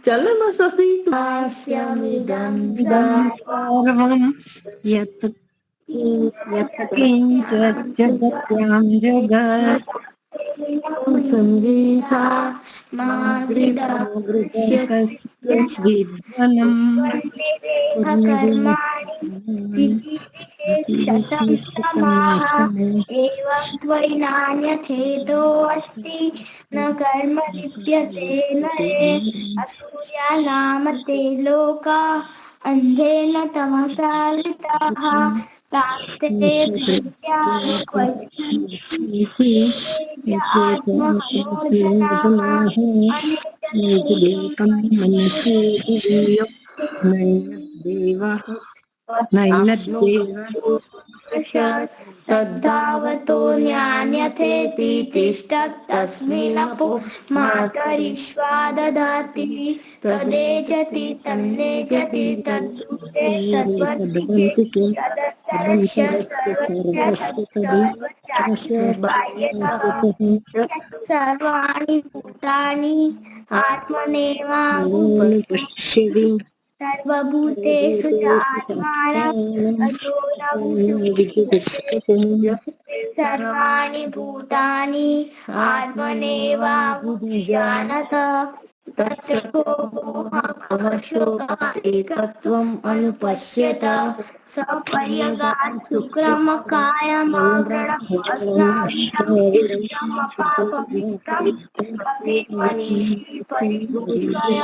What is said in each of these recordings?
चलो न शशि हास्यमिदं सर्वं यत् किञ्च जगत्यां जगत् संगीता मागृतस्विद्वनं एवं त्वयि नान्यथेदोऽस्ति न कर्म लिप्यते नरे असूर्यानामते लोका अन्धेन तमसावृताः तास्ते विद्यानि क्वचित् नैवेकं मनसि विनियोग नैनद्देव तद्धावतो न्यान्यथेति तिष्ठत् तस्मिन्नपो मातरिश्वा ददाति तदेजति तन्नेजति तद्दूरे तद्वन्ति तदन्तरस्य सर्वस्य सर्वाणि भूतानि आत्मनेवावुपश्यति सर्वभूतेषु च आत्मानं सर्वाणि भूतानि आत्मनेवावुपजानत तत्र को मोहः एकत्वम् अनुपश्यत सपर्यगात् शुक्रमकायमावृणम् अस्नाविदम् पापवित्तं भवेत् मनीषी परिदूषय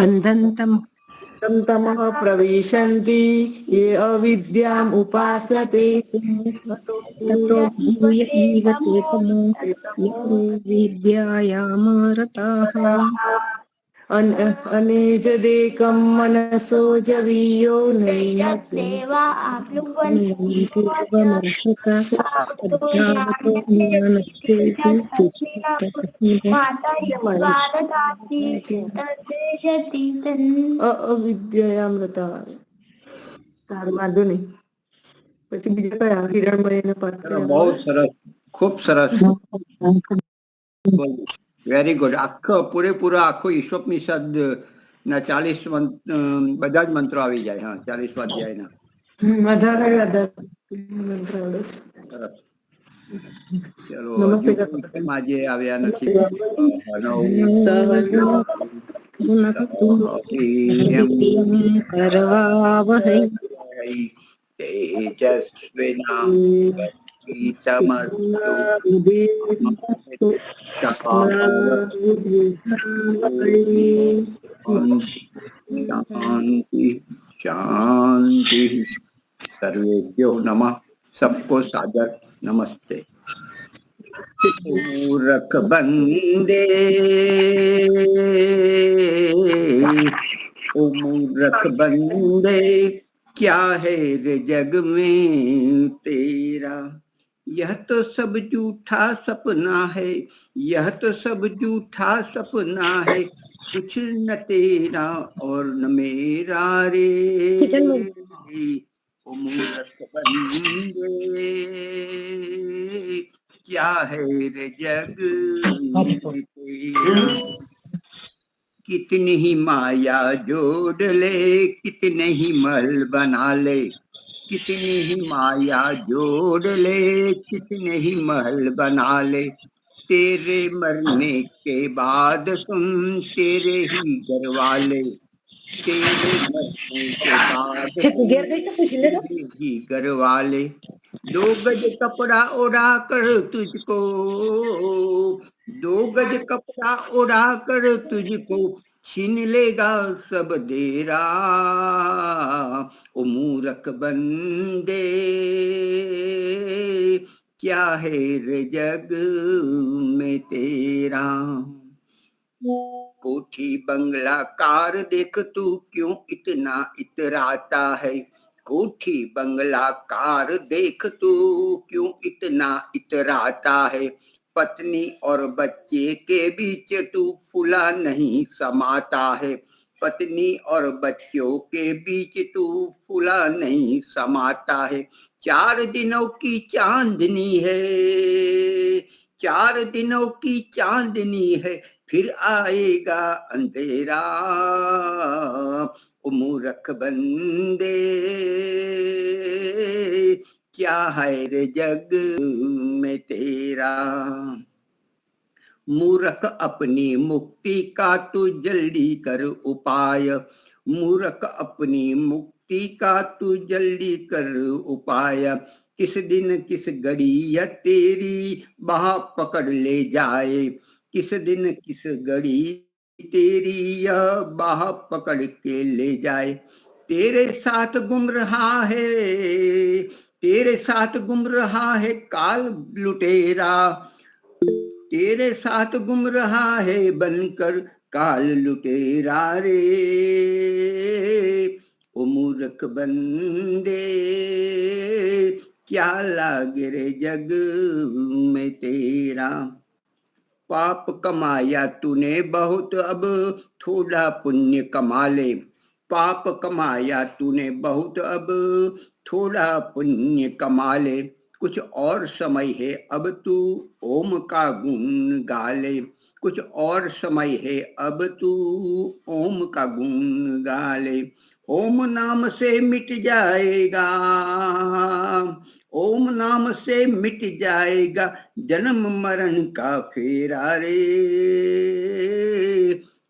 अन्दन्तम् तमः प्रविशन्ति ये अविद्याम् उपासते ततो भूय एव ते तमो यो विद्यायामरताः अनेजदेकं मनसो जवीयो सेवा पूर्वमर्हत अध्यावतो ज्ञानस्येति અવિદ્યામૃતા તારું વાંધો નહીં પછી બીજા કયા હિરણમય ને પાત્ર બહુ સરસ ખૂબ સરસ વેરી ગુડ આખો પૂરેપૂરો આખો ઈશોપનિષદ ના 40 બધા જ મંત્રો આવી જાય. હા, 40 અધ્યાયના 18 ચલો આજે આવ્યા નથી. शांति शांति. सर्वेभ्यो नमः. सबको सादर नमस्ते. मूर्ख बंदे ओ मूर्ख बंदे क्या है रे जग में तेरा, यह तो सब झूठा सपना है, यह तो सब झूठा सपना है, कुछ न तेरा और न मेरा रे. ओ मूर्ख बंदे क्या है रे जग में तेरा, कितनी ही माया जोड़ ले, कितने ही महल बना ले, कितनी ही माया जोड़ ले, कितने ही महल बना ले, तेरे मरने के बाद सुन तेरे ही घर वाले, तेरे मरने के बाद तेरे ही घर वाले, 2 गज कपड़ा उड़ा कर तुझको, 2 गज कपड़ा उड़ा कर तुझको छीन लेगा सब देरा. ओ मूर्ख बंदे क्या है रे जग में तेरा. कोठी बंगला कार देख तू क्यों इतना इतराता है, कोठी बंगला कार देख तू क्यों इतना इतराता है, पत्नी और बच्चे के बीच तू फूला नहीं समाता है, पत्नी और बच्चों के बीच तू फूला नहीं समाता है। 4 दिनों की चांदनी है, 4 दिनों की चांदनी है, फिर आएगा अंधेरा। ओ मूर्ख बंदे, क्या है रे जग में तेरा। मूर्ख अपनी मुक्ति का तू जल्दी कर उपाय, मूर्ख अपनी मुक्ति का तू जल्दी कर उपाय। किस दिन किस घड़ी यह तेरी बाह पकड़ ले जाए, किस दिन किस घड़ी तेरी यह बाह पकड़ के ले जाए। तेरे साथ गुम रहा है, तेरे साथ गुम रहा है काल लुटेरा, तेरे साथ गुम रहा है बनकर काल लुटेरा रे। ओ मूर्ख बंदे, क्या लागे रे जग में तेरा। पाप कमाया तूने बहुत, अब थोड़ा पुण्य कमा ले, पाप कमाया तूने बहुत, अब थोड़ा पुण्य कमा ले। कुछ और समय है अब तू ओम का गुण गा ले, कुछ और समय है अब तू ओम का गुण गा ले। ओम नाम से मिट जाएगा, ओम नाम से मिट जाएगा जन्म मरण का फेरा रे।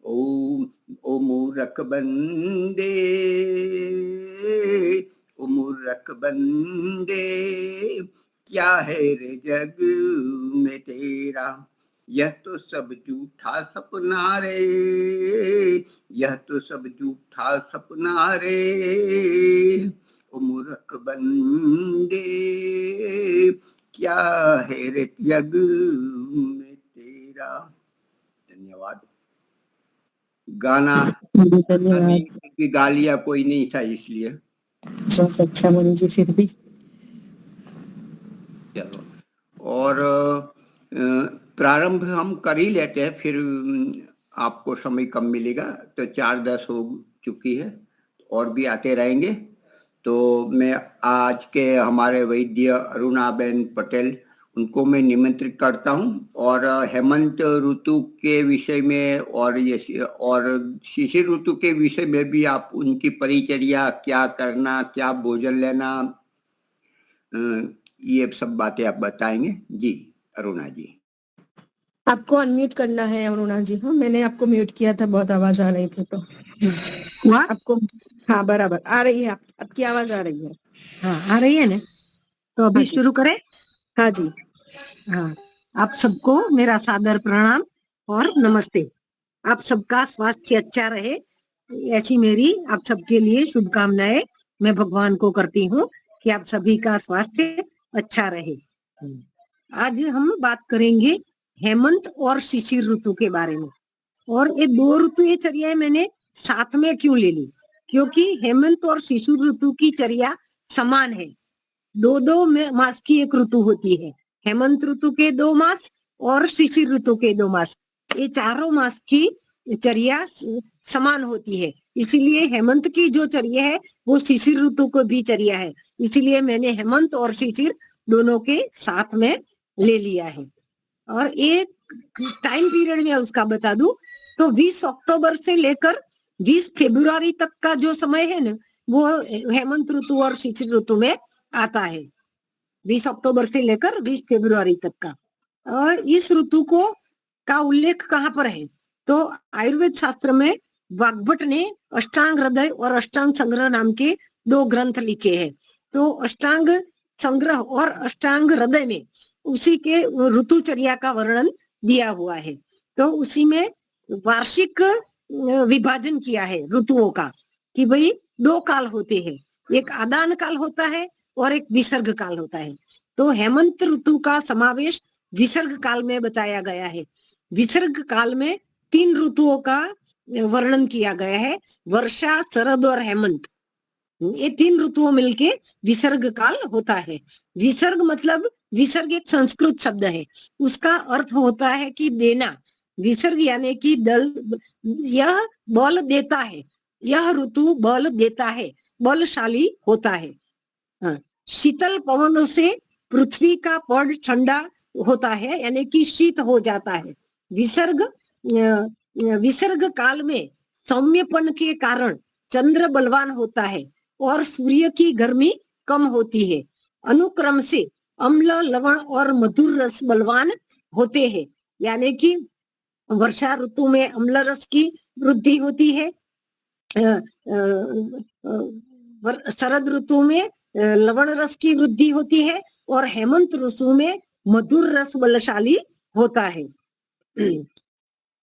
ओ मूर्ख बंदे, ओ मूर्ख बंदे, क्या है रे जग में तेरा। यह तो सब झूठा सपना रे, यह तो सब झूठा सपना रे। ओ मूर्ख बंदे, क्या है रे जग में तेरा। धन्यवाद। गाना धन्यवाद। गा लिया, कोई नहीं था इसलिए। बहुत अच्छा मणि जी, फिर भी चलो, और प्रारंभ हम कर ही लेते हैं, फिर आपको समय कम मिलेगा। तो 4:10 हो चुकी है, और भी आते रहेंगे। तो मैं आज के हमारे वैद्य अरुणाबेन पटेल, उनको मैं निमंत्रित करता हूं, और हेमंत ऋतु के विषय में और शिशिर ऋतु के विषय में भी आप उनकी परिचर्या, क्या करना, क्या भोजन लेना, ये सब बातें आप बताएंगे। जी अरुणा जी। आपको अनम्यूट करना है अरुणा जी। हाँ, मैंने आपको म्यूट किया था, बहुत आवाज आ रही थी तो हुआ आपको। हाँ बराबर आ रही है, आपकी आवाज आ रही है। हाँ, आ रही है ना। तो अभी हाँ जी। शुरू करें। हाँ जी। हाँ, आप सबको मेरा सादर प्रणाम और नमस्ते। आप सबका स्वास्थ्य अच्छा रहे, ऐसी मेरी आप सबके लिए शुभकामनाएं मैं भगवान को करती हूँ कि आप सभी का स्वास्थ्य अच्छा रहे। आज हम बात करेंगे हेमंत और शिशिर ऋतु के बारे में। और ये 2 ऋतु चर्या मैंने साथ में क्यों ले ली, क्योंकि हेमंत और शिशिर ऋतु की चर्या समान है। 2 मास की एक ऋतु होती है, हेमंत ऋतु के 2 मास और शिशिर ऋतु के 2 मास। ये चारों मास की चर्या समान होती है, इसीलिए हेमंत की जो चर्या है वो शिशिर ऋतु को भी चर्या है, इसीलिए मैंने हेमंत और शिशिर दोनों के साथ में ले लिया है। और एक टाइम पीरियड में उसका बता दूं तो 20 अक्टूबर से लेकर 20 फरवरी तक का जो समय है ना, वो हेमंत ऋतु और शिशिर ऋतु में आता है। 20 अक्टूबर से लेकर 20 फरवरी तक का। और इस ऋतु को का उल्लेख कहाँ पर है, तो आयुर्वेद शास्त्र में वाग्भट ने अष्टांग हृदय और अष्टांग संग्रह नाम के 2 ग्रंथ लिखे हैं। तो अष्टांग संग्रह और अष्टांग हृदय में उसी के ऋतुचर्या का वर्णन दिया हुआ है। तो उसी में वार्षिक विभाजन किया है ऋतुओं का, कि भाई 2 काल होते हैं, एक आदान काल होता है और एक विसर्ग काल होता है। तो हेमंत ऋतु का समावेश विसर्ग काल में बताया गया है। विसर्ग काल में 3 ऋतुओं का वर्णन किया गया है, वर्षा, शरद और हेमंत। ये 3 ऋतुओं मिलके विसर्ग काल होता है। विसर्ग मतलब, विसर्ग एक संस्कृत शब्द है, उसका अर्थ होता है कि देना, विसर्ग यानी कि दल, यह बल देता है, यह ऋतु बल देता है, बलशाली होता है। शीतल पवनों से पृथ्वी का पड़ ठंडा होता है, यानी कि शीत हो जाता है। विसर्ग काल में सौम्यपन के कारण चंद्र बलवान होता है और सूर्य की गर्मी कम होती है। अनुक्रम से अम्ल, लवण और मधुर रस बलवान होते हैं, यानी कि वर्षा ऋतु में अम्ल रस की वृद्धि होती है, शरद ऋतु में लवण रस की वृद्धि होती है और हेमंत ऋतु में मधुर रस बलशाली होता है।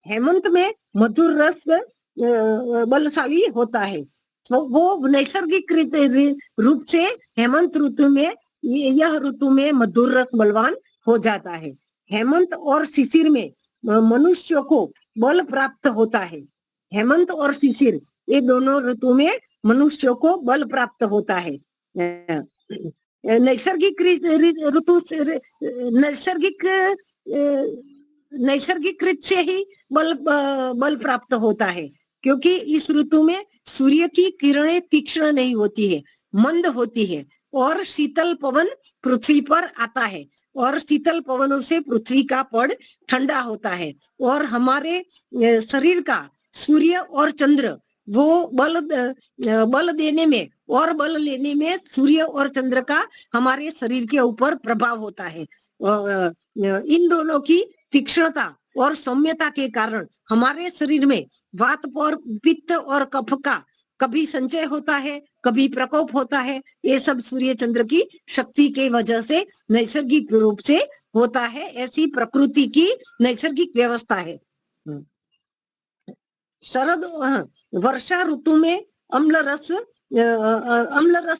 हेमंत में मधुर रस बलशाली होता है, वो नैसर्गिक रूप से हेमंत ऋतु में, यह ऋतु में मधुर रस बलवान हो जाता है। हेमंत और शिशिर में मनुष्य को बल प्राप्त होता है। हेमंत और शिशिर ये दोनों ऋतु में मनुष्य को बल प्राप्त होता है। नैसर्गिक ऋतु, नैसर्गिक रीत से ही बल प्राप्त होता है, क्योंकि इस ऋतु में सूर्य की किरणें तीक्ष्ण नहीं होती है, मंद होती है और शीतल पवन पृथ्वी पर आता है और शीतल पवनों से पृथ्वी का पड़ ठंडा होता है और हमारे शरीर का सूर्य और चंद्र वो बल देने में और बल लेने में सूर्य और चंद्र का हमारे शरीर के ऊपर प्रभाव होता है। इन दोनों की तीक्ष्णता और सौम्यता के कारण हमारे शरीर में वात और पित्त और कफ का कभी संचय होता है, कभी प्रकोप होता है। ये सब सूर्य चंद्र की शक्ति के वजह से नैसर्गिक रूप से होता है, ऐसी प्रकृति की नैसर्गिक व्यवस्था है। वर्षा ऋतु में अम्ल रस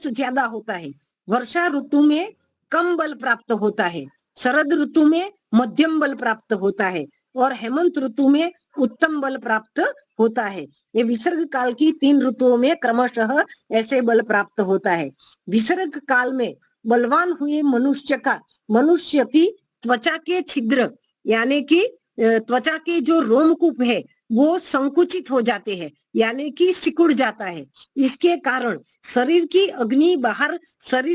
ज्यादा होता है, वर्षा ऋतु में कम बल प्राप्त होता है, शरद ऋतु में मध्यम बल प्राप्त होता है और हेमंत ऋतु में उत्तम बल प्राप्त होता है। ये विसर्ग काल की 3 ऋतुओं में क्रमशः ऐसे बल प्राप्त होता है। विसर्ग काल में बलवान हुए मनुष्य की त्वचा के छिद्र, यानी कि त्वचा के जो रोमकूप है वो संकुचित हो जाते हैं, यानी कि सिकुड़ जाता है। इसके कारण शरीर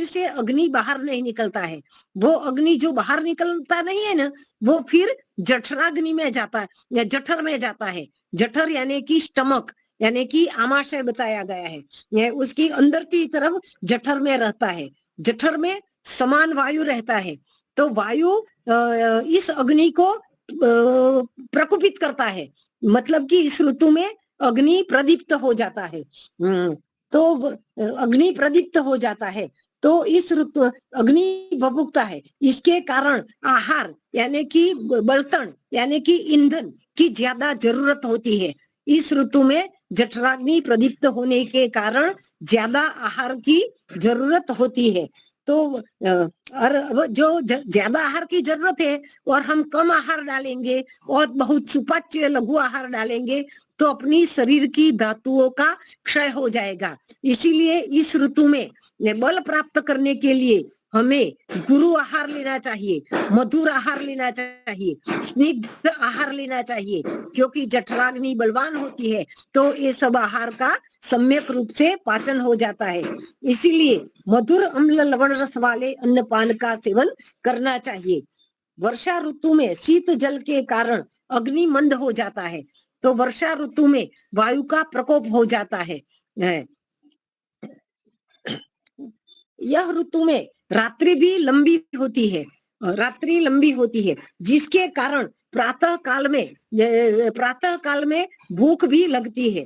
से अग्नि बाहर नहीं निकलता है। वो अग्नि जो बाहर निकलता नहीं है ना, वो फिर जठराग्नि में जाता है या जठर में जाता है। जठर यानी कि स्टमक, यानी कि आमाशय बताया गया है, यह उसकी अंदर की तरफ जठर में रहता है। जठर में समान वायु रहता है, तो वायु इस अग्नि को प्रकोपित करता है, मतलब कि इस ऋतु में अग्नि प्रदीप्त हो जाता है। तो अग्नि प्रदीप्त हो जाता है, तो इस ऋतु अग्नि भभुकता है। इसके कारण आहार यानी कि बलतण यानी कि ईंधन की ज्यादा जरूरत होती है। इस ऋतु में जठराग्नि प्रदीप्त होने के कारण ज्यादा आहार की जरूरत होती है। तो और जो ज्यादा आहार की जरूरत है और हम कम आहार डालेंगे और बहुत सुपाच्य लघु आहार डालेंगे तो अपनी शरीर की धातुओं का क्षय हो जाएगा। इसीलिए इस ऋतु में बल प्राप्त करने के लिए हमें गुरु आहार लेना चाहिए, मधुर आहार लेना चाहिए, स्निग्ध आहार लेना चाहिए, क्योंकि जठराग्नि बलवान होती है तो ये सब आहार का सम्यक रूप से पाचन हो जाता है। इसीलिए मधुर अम्ल लवण रस वाले अन्नपान का सेवन करना चाहिए। वर्षा ऋतु में शीत जल के कारण अग्नि मंद हो जाता है, तो वर्षा ऋतु में वायु का प्रकोप हो जाता है। यह ऋतु में रात्रि भी लंबी होती है, जिसके कारण प्रातः काल में भूख भी लगती है।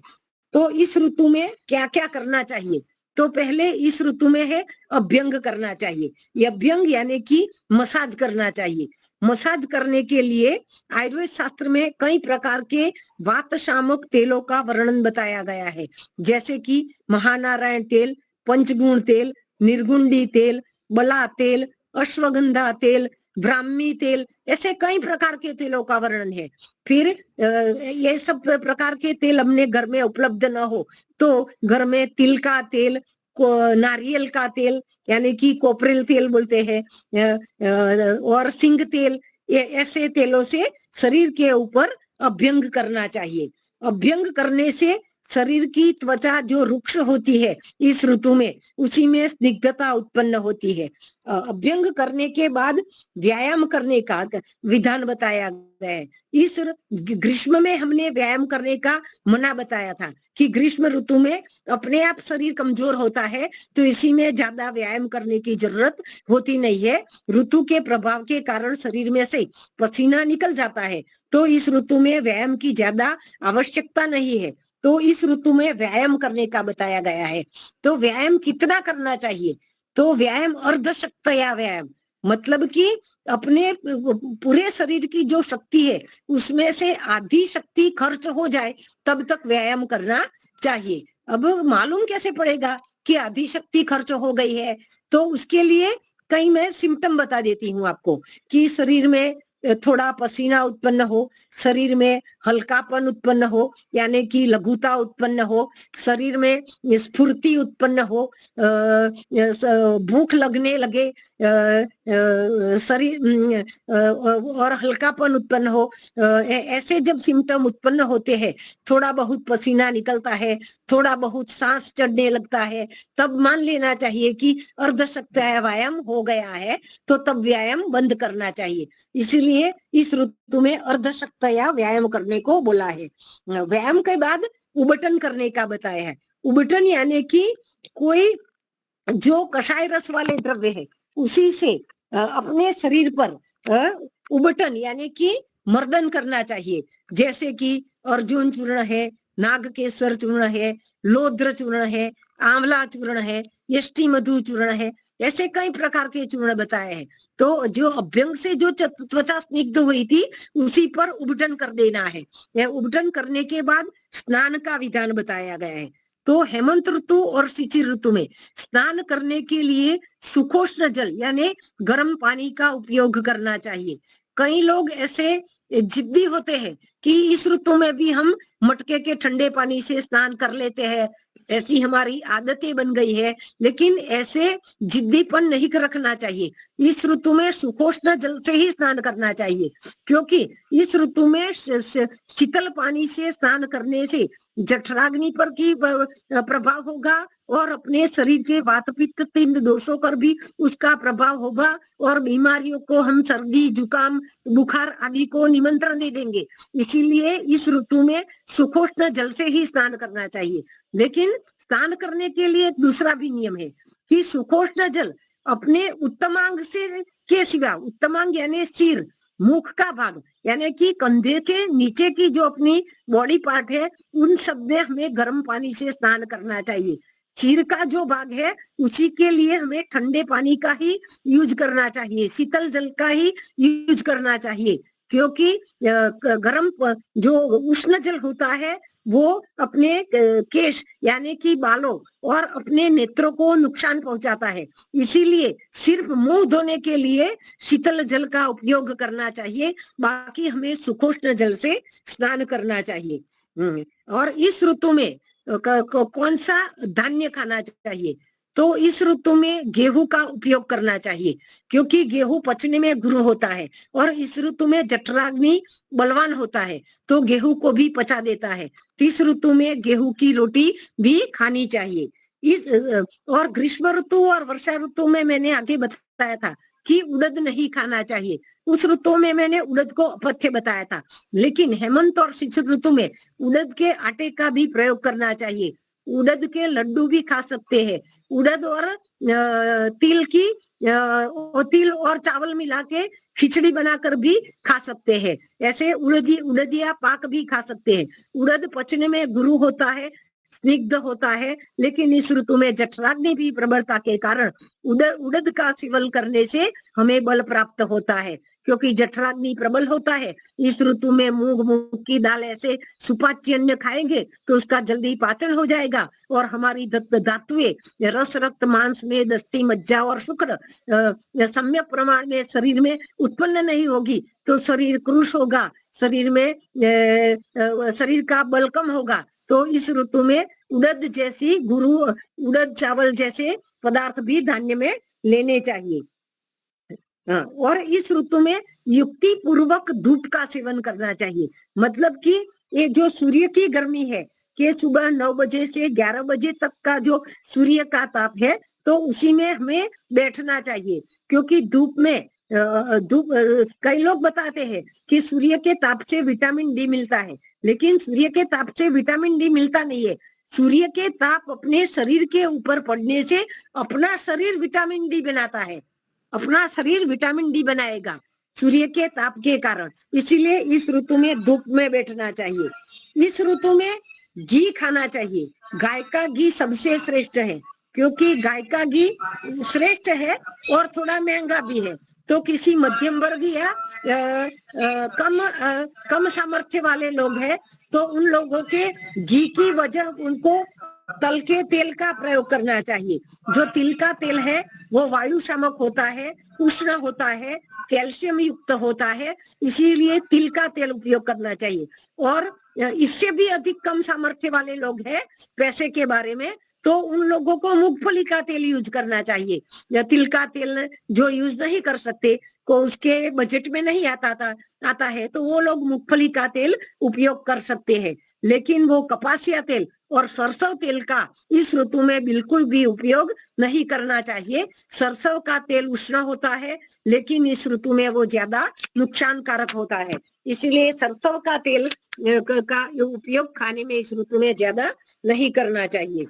तो इस ऋतु में क्या क्या करना चाहिए? तो पहले इस ऋतु में है अभ्यंग करना चाहिए। ये अभ्यंग यानी कि मसाज करना चाहिए। मसाज करने के लिए आयुर्वेद शास्त्र में कई प्रकार के वात शामक तेलों का वर्णन बताया गया है, जैसे कि महानारायण तेल, पंचगुण तेल, निर्गुंडी तेल, बला तेल, अश्वगंधा तेल, ब्राह्मी तेल, ऐसे कई प्रकार के तेलों का वर्णन है। फिर ये सब प्रकार के तेल अपने घर में उपलब्ध न हो तो घर में तिल का तेल, नारियल का तेल यानी कि कोपरेल तेल बोलते हैं, और सिंग तेल, ये ऐसे तेलों से शरीर के ऊपर अभ्यंग करना चाहिए। अभ्यंग करने से शरीर की त्वचा जो रुक्ष होती है इस ऋतु में, उसी में स्निग्धता उत्पन्न होती है। अभ्यंग करने के बाद व्यायाम करने का विधान बताया गया है। इस ग्रीष्म में हमने व्यायाम करने का मना बताया था कि ग्रीष्म ऋतु में अपने आप शरीर कमजोर होता है, तो इसी में ज्यादा व्यायाम करने की जरूरत होती नहीं है। ऋतु के प्रभाव के कारण शरीर में से पसीना निकल जाता है, तो इस ऋतु में व्यायाम की ज्यादा आवश्यकता नहीं है। तो इस ऋतु में व्यायाम करने का बताया गया है। तो व्यायाम कितना करना चाहिए? तो व्यायाम अर्धशक्तया व्यायाम, मतलब कि अपने पूरे शरीर की जो शक्ति है उसमें से आधी शक्ति खर्च हो जाए तब तक व्यायाम करना चाहिए। अब मालूम कैसे पड़ेगा कि आधी शक्ति खर्च हो गई है? तो उसके लिए कई मैं सिम्टम बता देती हूँ आपको कि शरीर में थोड़ा पसीना उत्पन्न हो, शरीर में हल्कापन उत्पन्न हो यानी कि लघुता उत्पन्न हो, शरीर में स्फूर्ति उत्पन्न हो, भूख लगने लगे, शरीर और हल्कापन उत्पन्न हो, ऐसे जब सिम्टम उत्पन्न होते हैं, थोड़ा बहुत पसीना निकलता है, थोड़ा बहुत सांस चढ़ने लगता है, तब मान लेना चाहिए कि अर्धशक्तया व्यायाम हो गया है, तो तब व्यायाम बंद करना चाहिए। इसलिए इस ऋतु में अर्धशक्तया व्यायाम करने को बोला है। व्यायाम के बाद उबटन करने का बताया है। उबटन यानी कि कोई जो कषाय रस वाले द्रव्य है उसी से अपने शरीर पर उबटन यानी कि मर्दन करना चाहिए। जैसे कि अर्जुन चूर्ण है, नागकेसर चूर्ण है, लोद्र चूर्ण है, आंवला चूर्ण है, यष्टि मधु चूर्ण है, ऐसे कई प्रकार के चूर्ण बताए हैं। तो जो अभ्यंग से जो त्वचा स्निग्ध हुई थी उसी पर उबटन कर देना है। यह उबटन करने के बाद स्नान का विधान बताया गया है। तो हेमंत ऋतु और शिशिर ऋतु में स्नान करने के लिए सुखोष्ण जल यानी गर्म पानी का उपयोग करना चाहिए। कई लोग ऐसे जिद्दी होते हैं कि इस ऋतु में भी हम मटके के ठंडे पानी से स्नान कर लेते हैं, ऐसी हमारी आदतें बन गई है। लेकिन ऐसे जिद्दीपन नहीं रखना चाहिए। इस ऋतु में सुखोष्ण जल से ही स्नान करना चाहिए, क्योंकि इस ऋतु में शीतल पानी से स्नान करने से जठराग्नि पर की प्रभाव होगा और अपने शरीर के वात पित्त तीन दोषों पर भी उसका प्रभाव होगा और बीमारियों को हम सर्दी जुकाम बुखार आदि को निमंत्रण दे देंगे। इसीलिए इस ऋतु में सुखोष्ण जल से ही स्नान करना चाहिए। लेकिन स्नान करने के लिए एक दूसरा भी नियम है कि सुखोष्ण जल अपने उत्तमांग से के सिवा, उत्तमांग यानी सिर, मुख का भाग यानी कि कंधे के नीचे की जो अपनी बॉडी पार्ट है उन सब में हमें गर्म पानी से स्नान करना चाहिए। सिर का जो भाग है उसी के लिए हमें ठंडे पानी का ही यूज करना चाहिए, शीतल जल का ही यूज करना चाहिए, क्योंकि गर्म जो उष्ण जल होता है वो अपने केश यानी कि बालों और अपने नेत्रों को नुकसान पहुंचाता है। इसीलिए सिर्फ मुंह धोने के लिए शीतल जल का उपयोग करना चाहिए, बाकी हमें सुखोष्ण जल से स्नान करना चाहिए। और इस ऋतु में कौन सा धान्य खाना चाहिए? तो इस ऋतु में गेहूं का उपयोग करना चाहिए, क्योंकि गेहूं पचने में गुरु होता है और इस ऋतु में जठराग्नि बलवान होता है, तो गेहूं को भी पचा देता है। इस ऋतु में गेहूं की रोटी भी खानी चाहिए। इस और ग्रीष्म ऋतु और वर्षा ऋतु में मैंने आगे बताया था कि उड़द नहीं खाना चाहिए। उस ऋतु में मैंने उड़द को अपथ्य बताया था, लेकिन हेमंत और शिशिर ऋतु में उड़द के आटे का भी प्रयोग करना चाहिए। उड़द के लड्डू भी खा सकते हैं। उड़द और तिल और चावल मिला के खिचड़ी बनाकर भी खा सकते हैं। ऐसे उड़दिया पाक भी खा सकते हैं। उड़द पचने में गुरु होता है, स्निग्ध होता है, लेकिन इस ऋतु में जठराग्नि भी प्रबलता के कारण उड़द का सेवन करने से हमें बल प्राप्त होता है, क्योंकि जठराग्नि प्रबल होता है। इस ऋतु में मूंग की दाल ऐसे सुपाच्य अन्न खाएंगे तो उसका जल्दी पाचन हो जाएगा और हमारी धातुएं रस रक्त मांस में दस्ती मज्जा और शुक्र सम्यक प्रमाण में शरीर में उत्पन्न नहीं होगी, तो शरीर क्रूश होगा, शरीर का बल कम होगा। तो इस ऋतु में उड़द जैसी उड़द चावल जैसे पदार्थ भी धान्य में लेने चाहिए। हाँ, और इस ऋतु में युक्ति पूर्वक धूप का सेवन करना चाहिए। मतलब कि ये जो सूर्य की गर्मी है कि सुबह 9 बजे से 11 बजे तक का जो सूर्य का ताप है, तो उसी में हमें बैठना चाहिए। क्योंकि धूप में कई लोग बताते हैं कि सूर्य के ताप से विटामिन डी मिलता है, लेकिन सूर्य के ताप से विटामिन डी मिलता नहीं है। सूर्य के ताप अपने शरीर के ऊपर पड़ने से अपना शरीर विटामिन डी बनाता है, अपना शरीर विटामिन डी बनाएगा सूर्य के ताप के कारण। इसीलिए इस ऋतु में धूप में बैठना चाहिए। इस ऋतु में घी खाना चाहिए। गाय का घी सबसे श्रेष्ठ है, क्योंकि गाय का घी श्रेष्ठ है और थोड़ा महंगा भी है। तो किसी मध्यम वर्ग या कम सामर्थ्य वाले लोग हैं, तो उन लोगों के घी की वजह उनको तल के तेल का प्रयोग करना चाहिए। जो तिल का तेल है वो वायु शामक होता है, उष्ण होता है, कैल्शियम युक्त होता है, इसीलिए तिल का तेल उपयोग करना चाहिए। और इससे भी अधिक कम सामर्थ्य वाले लोग हैं पैसे के बारे में, तो उन लोगों को मूंगफली का तेल यूज करना चाहिए। या तिल का तेल जो यूज नहीं कर सकते, को उसके बजट में नहीं आता है, तो वो लोग मूंगफली का तेल उपयोग कर सकते हैं। लेकिन वो कपासिया तेल और सरसों तेल का इस ऋतु में बिल्कुल भी उपयोग नहीं करना चाहिए। सरसों का तेल उष्ण होता है, लेकिन इस ऋतु में वो ज्यादा नुकसानकारक होता है। इसलिए सरसों का तेल का उपयोग खाने में इस ऋतु में ज्यादा नहीं करना चाहिए।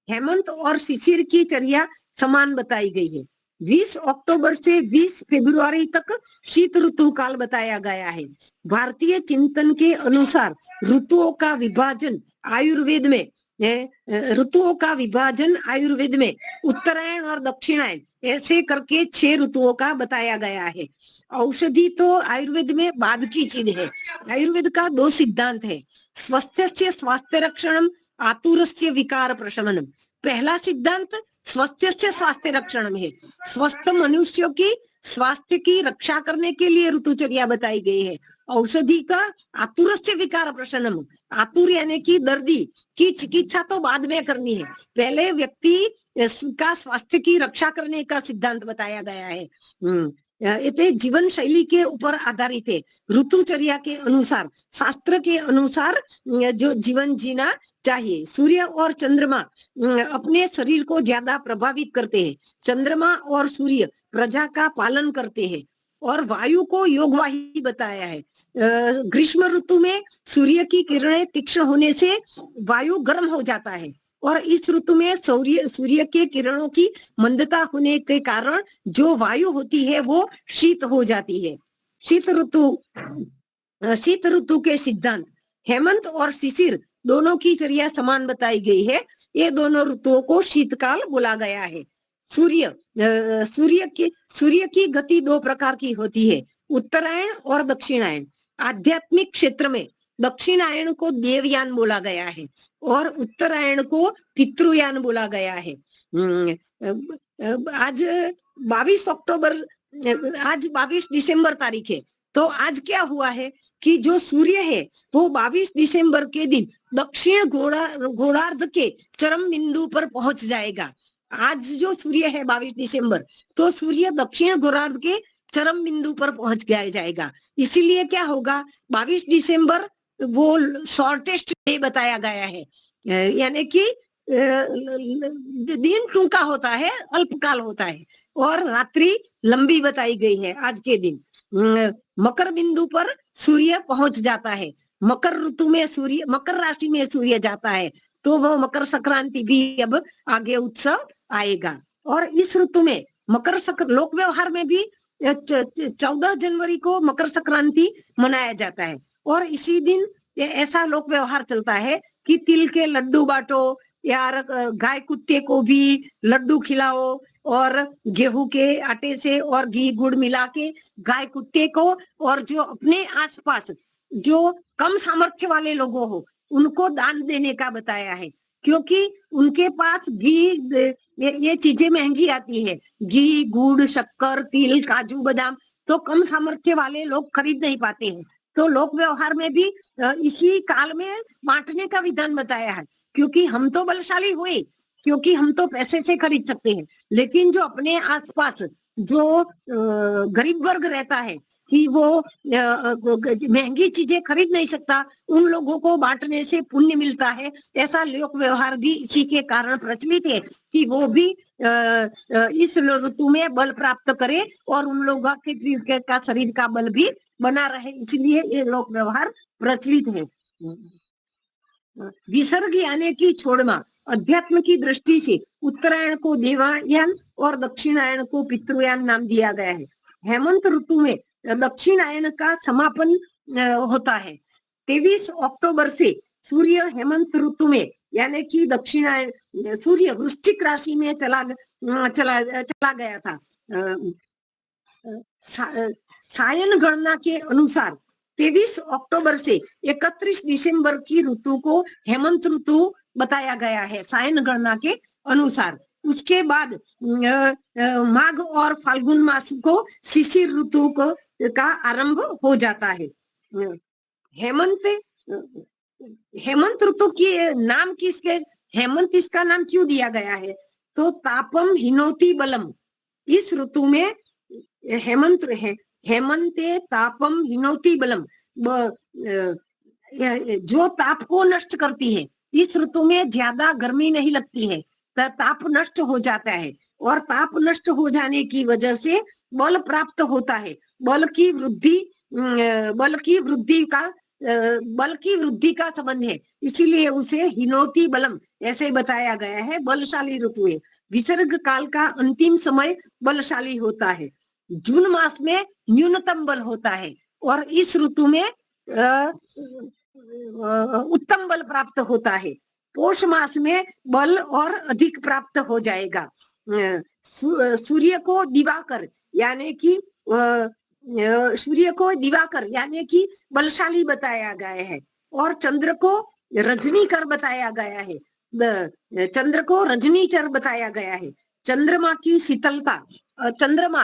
हेमंत और शिशिर की चर्या समान बताई गई है। 20 अक्टूबर से 20 फरवरी तक शीत ऋतु काल बताया गया है। भारतीय चिंतन के अनुसार ऋतुओं का विभाजन आयुर्वेद में उत्तरायण और दक्षिणायन ऐसे करके 6 ऋतुओं का बताया गया है। औषधि तो आयुर्वेद में बाद की चीज है। आयुर्वेद का 2 सिद्धांत है, स्वस्थस्य स्वास्थ्य रक्षणम, आतुरस्य विकार प्रशमनम। पहला सिद्धांत स्वस्थस्य स्वास्थ्य रक्षणम है। स्वस्थ मनुष्यों की स्वास्थ्य की रक्षा करने के लिए ऋतुचर्या बताई गई है। औषधि का आतुरस्य विकार प्रशमनम, आतुर यानी कि दर्दी की चिकित्सा तो बाद में करनी है, पहले व्यक्ति का स्वास्थ्य की रक्षा करने का सिद्धांत बताया गया है। ये जीवन शैली के ऊपर आधारित है। ऋतुचर्या के अनुसार, शास्त्र के अनुसार जो जीवन जीना चाहिए। सूर्य और चंद्रमा अपने शरीर को ज्यादा प्रभावित करते हैं। चंद्रमा और सूर्य प्रजा का पालन करते हैं और वायु को योगवाही बताया है। ग्रीष्म ऋतु में सूर्य की किरणें तीक्ष्ण होने से वायु गर्म हो जाता है, और इस ऋतु में सूर्य के किरणों की मंदता होने के कारण जो वायु होती है वो शीत हो जाती है। शीत ऋतु के सिद्धांत, हेमंत और शिशिर दोनों की चर्या समान बताई गई है। ये दोनों ऋतुओं को शीतकाल बोला गया है। सूर्य की गति 2 प्रकार की होती है, उत्तरायण और दक्षिणायन। आध्यात्मिक क्षेत्र में दक्षिणायन को देवयान बोला गया है और उत्तरायण को पितृयान बोला गया है। आज 22 दिसंबर तारीख है, तो आज क्या हुआ है कि जो सूर्य है वो 22 दिसंबर के दिन दक्षिण गोलार्ध के चरम बिंदु पर पहुंच जाएगा। आज जो सूर्य है 22 दिसंबर, तो सूर्य दक्षिण गोलार्ध के चरम बिंदु पर पहुंच जाएगा। इसीलिए क्या होगा, 22 दिसंबर वो शॉर्टेस्ट डे बताया गया है, यानी कि दिन टूंका होता है, अल्पकाल होता है, और रात्रि लंबी बताई गई है आज के दिन। मकर बिंदु पर सूर्य पहुंच जाता है। मकर ऋतु में सूर्य मकर राशि में सूर्य जाता है, तो वो मकर संक्रांति भी अब आगे उत्सव आएगा। और इस ऋतु में लोक व्यवहार में भी 14 जनवरी को मकर संक्रांति मनाया जाता है, और इसी दिन ऐसा लोक व्यवहार चलता है कि तिल के लड्डू बांटो, या गाय कुत्ते को भी लड्डू खिलाओ, और गेहूं के आटे से और घी गुड़ मिला के गाय कुत्ते को, और जो अपने आसपास जो कम सामर्थ्य वाले लोगों हो उनको दान देने का बताया है। क्योंकि उनके पास घी, ये चीजें महंगी आती है, घी गुड़ शक्कर तिल काजू बादाम, तो कम सामर्थ्य वाले लोग खरीद नहीं पाते हैं। तो लोक व्यवहार में भी इसी काल में बांटने का विधान बताया है। क्योंकि हम तो बलशाली हुए, क्योंकि हम तो पैसे से खरीद सकते हैं, लेकिन जो अपने आसपास जो गरीब वर्ग रहता है कि वो महंगी चीजें खरीद नहीं सकता, उन लोगों को बांटने से पुण्य मिलता है। ऐसा लोक व्यवहार भी इसी के कारण प्रचलित है कि वो भी इस ऋतु में बल प्राप्त करे और उन लोगों के का शरीर का बल भी बना रहे, इसलिए ये लोक व्यवहार प्रचलित है। विसर्ग यानी कि छोड़ना, अध्यात्म की दृष्टि से उत्तरायण को देवायन और दक्षिणायन को पितृयान नाम दिया गया है। हेमंत ऋतु में दक्षिणायन का समापन होता है। 23 अक्टूबर से सूर्य हेमंत ऋतु में यानी कि दक्षिणायन, सूर्य वृश्चिक राशि में चला गया था। सायन गणना के अनुसार 23 अक्टूबर से 31 दिसंबर की ऋतु को हेमंत ऋतु बताया गया है सायन गणना के अनुसार। उसके बाद माघ और फाल्गुन मास को शिशिर ऋतु का आरंभ हो जाता है। हेमंत ऋतु की नाम किसके, हेमंत इसका नाम क्यों दिया गया है? तो तापम हिनोति बलम, इस ऋतु में हेमंत है, हेमंते तापम हिनोति बलम, जो ताप को नष्ट करती है। इस ऋतु में ज्यादा गर्मी नहीं लगती है, ताप नष्ट हो जाता है और ताप नष्ट हो जाने की वजह से बल प्राप्त होता है। बल की वृद्धि का संबंध है, इसीलिए उसे हिनोति बलम ऐसे बताया गया है। बलशाली ऋतु है। विसर्ग काल का अंतिम समय बलशाली होता है। जून मास में न्यूनतम बल होता है और इस ऋतु में उत्तम बल प्राप्त होता है। पौष मास में बल और अधिक प्राप्त हो जाएगा। सूर्य को दिवाकर यानी कि बलशाली बताया गया है और चंद्र को रजनीकर बताया गया है। चंद्र को रजनीचर बताया गया है। चंद्रमा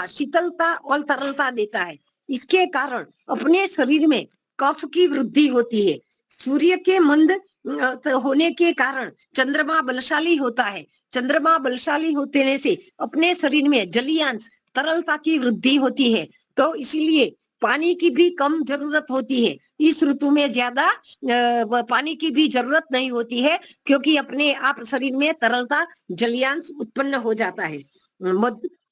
शीतलता और तरलता देता है। इसके कारण अपने शरीर में कफ की वृद्धि होती है। सूर्य के मंद होने के कारण चंद्रमा बलशाली होता है। चंद्रमा बलशाली होने से अपने शरीर में जलीयांश तरलता की वृद्धि होती है, तो इसीलिए पानी की भी कम जरूरत होती है। इस ऋतु में ज्यादा पानी की भी जरूरत नहीं होती है, क्योंकि अपने आप शरीर में तरलता जलीयांश उत्पन्न हो जाता है।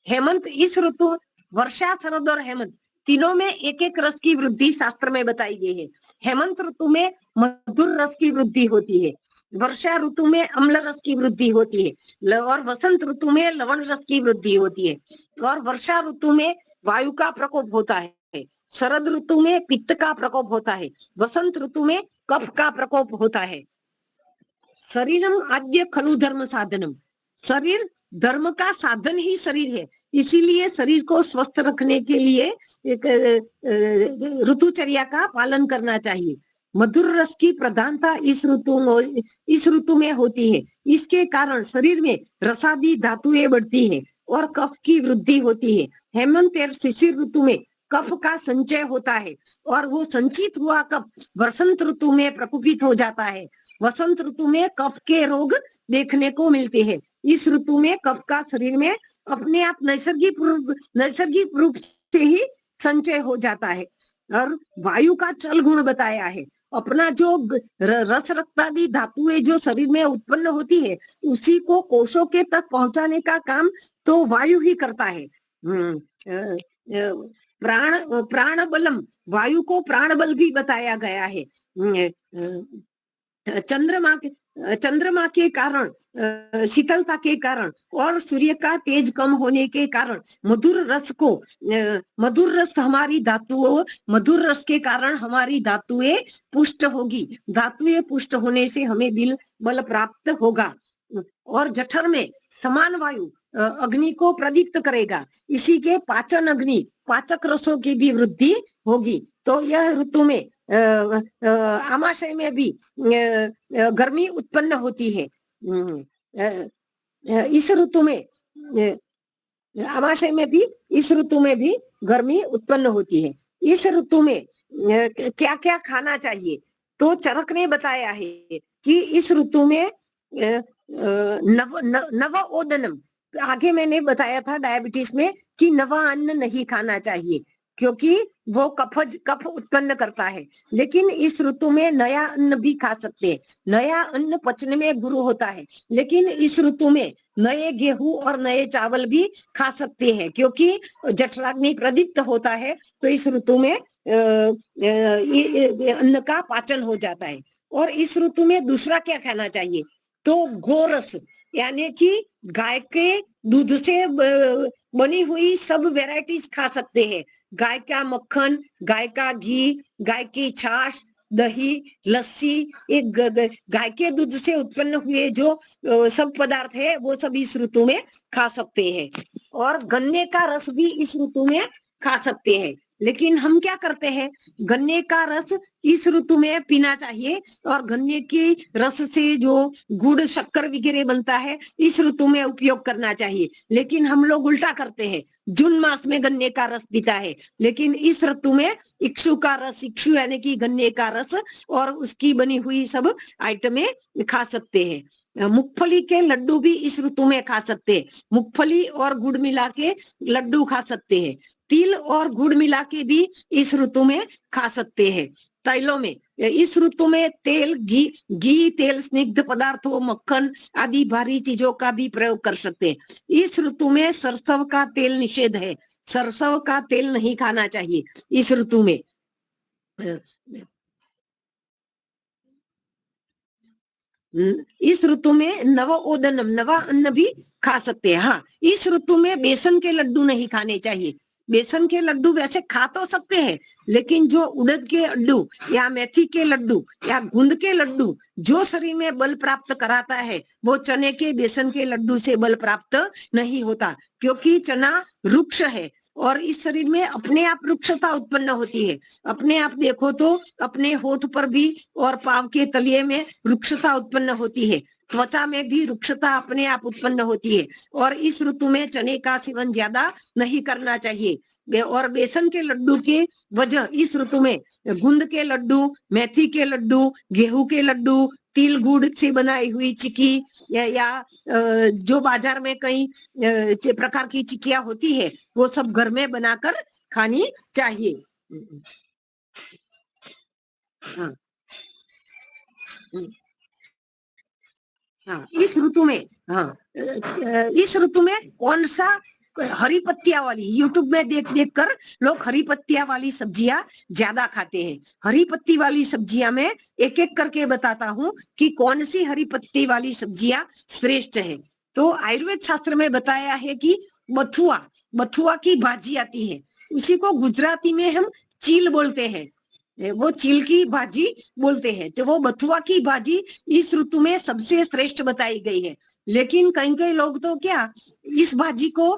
हेमंत, इस ऋतु वर्षा, शरद और हेमंत तीनों में एक एक रस की वृद्धि शास्त्र में बताई गई है। हेमंत ऋतु में मधुर रस की वृद्धि होती है। वर्षा ऋतु में अम्ल रस की वृद्धि होती है और वसंत ऋतु में लवण रस की वृद्धि होती है। और वर्षा ऋतु में वायु का प्रकोप होता है। शरद ऋतु में पित्त का प्रकोप होता है। वसंत ऋतु में कफ का प्रकोप होता है। शरीरम आद्य खलु धर्म साधनम, शरीर धर्म का साधन ही शरीर है। इसीलिए शरीर को स्वस्थ रखने के लिए एक ऋतुचर्या का पालन करना चाहिए। मधुर रस की प्रधानता इस ऋतु में होती है। इसके कारण शरीर में रसादी धातुएं बढ़ती है और कफ की वृद्धि होती है। हेमंत और शिशिर ऋतु में कफ का संचय होता है और वो संचित हुआ कफ वसंत ऋतु में प्रकोपित हो जाता है। वसंत ऋतु में कफ के रोग देखने को मिलते हैं। इस ऋतु में कफ का शरीर में अपने आप नैसर्गिक रूप से ही संचय हो जाता है। और वायु का चल गुण बताया है। अपना जो रस रक्तादि धातुएं जो शरीर में उत्पन्न होती है, उसी को कोशों के तक पहुंचाने का काम तो वायु ही करता है। प्राण बलम, वायु को प्राण बल भी बताया गया है। चंद्रमा के कारण, शीतलता के कारण और सूर्य का तेज कम होने के कारण मधुर रस हमारी धातुओं, मधुर रस के कारण हमारी धातुएं पुष्ट होगी। धातुएं पुष्ट होने से हमें बल प्राप्त होगा। और जठर में समान वायु अग्नि को प्रदीप्त करेगा। इसी के पाचन अग्नि, पाचक रसों की भी वृद्धि होगी। तो यह ऋतु में आमाशय में भी गर्मी उत्पन्न होती है। इस ऋतु में आमाशय में भी, इस ऋतु में भी गर्मी उत्पन्न होती है। इस ऋतु में क्या क्या खाना चाहिए, तो चरक ने बताया है कि इस ऋतु में नव ओदनम, आगे मैंने बताया था डायबिटीज में कि नवा अन्न नहीं खाना चाहिए क्योंकि वो कफ उत्पन्न करता है। लेकिन इस ऋतु में नया अन्न भी खा सकते हैं। नया अन्न पचने में गुरु होता है, लेकिन इस ऋतु में नए गेहूं और नए चावल भी खा सकते हैं क्योंकि जठराग्नि प्रदीप्त होता है। तो इस ऋतु में अन्न का पाचन हो जाता है। और इस ऋतु में दूसरा क्या खाना चाहिए, तो गोरस, यानी कि गाय के दूध से बनी हुई सब वैरायटीज खा सकते हैं। गाय का मक्खन, गाय का घी, गाय की छाछ, दही, लस्सी, एक गाय के दूध से उत्पन्न हुए जो सब पदार्थ है वो सब इस ऋतु में खा सकते हैं। और गन्ने का रस भी इस ऋतु में खा सकते हैं। लेकिन हम क्या करते हैं, गन्ने का रस इस ऋतु में पीना चाहिए और गन्ने के रस से जो गुड़ शक्कर वगैरह बनता है इस ऋतु में उपयोग करना चाहिए। लेकिन हम लोग उल्टा करते हैं, जून मास में गन्ने का रस पीता है, लेकिन इस ऋतु में इक्षु का रस, इक्षु यानी कि गन्ने का रस और उसकी बनी हुई सब आइटमें खा सकते हैं। मूंगफली के लड्डू भी इस ऋतु में खा सकते हैं। मूंगफली और गुड़ मिला के लड्डू खा सकते हैं। तिल और गुड़ मिला के भी इस ऋतु में खा सकते हैं। तैलों में इस ऋतु में तेल, घी, तेल, स्निग्ध पदार्थों, मक्खन आदि भारी चीजों का भी प्रयोग कर सकते हैं। इस ऋतु में सरसों का तेल निषेध है, सरसों का तेल नहीं खाना चाहिए इस ऋतु में। इस ऋतु में नव ओदनम, नवा अन्न भी खा सकते हैं। हाँ, इस ऋतु में बेसन के लड्डू नहीं खाने चाहिए। बेसन के लड्डू वैसे खा तो सकते हैं, लेकिन जो उड़द के लड्डू या मेथी के लड्डू या गूंद के लड्डू जो शरीर में बल प्राप्त कराता है, वो चने के बेसन के लड्डू से बल प्राप्त नहीं होता, क्योंकि चना वृक्ष है और इस शरीर में अपने आप वृक्षता उत्पन्न होती है। अपने आप देखो तो अपने होठ पर भी और पांव के तलिए में वृक्षता उत्पन्न होती है, त्वचा में भी वृक्षता अपने आप उत्पन्न होती है। और इस ऋतु में चने का सेवन ज्यादा नहीं करना चाहिए। और बेसन के लड्डू के वजह इस ऋतु में गुंद के लड्डू, मेथी के लड्डू, गेहूं के लड्डू, तिल गुड़ से बनाई हुई चिक्की या जो बाजार में कई प्रकार की चिक्कियां होती है वो सब घर में बनाकर खानी चाहिए। हाँ, हाँ, इस ऋतु में, हाँ, इस ऋतु में कौन सा हरी पत्तियां वाली, यूट्यूब में देख देख कर लोग हरी पत्तियां वाली सब्जियां ज्यादा खाते हैं। हरी पत्ती वाली सब्जियां में एक एक करके बताता हूँ कि कौन सी हरी पत्ती वाली सब्जियां श्रेष्ठ है। तो आयुर्वेद शास्त्र में बताया है कि बथुआ की भाजी आती है, उसी को गुजराती में हम चील बोलते हैं, वो चील की भाजी बोलते हैं। तो वो बथुआ की भाजी इस ऋतु में सबसे श्रेष्ठ बताई गई है। लेकिन कई कई लोग तो क्या इस भाजी को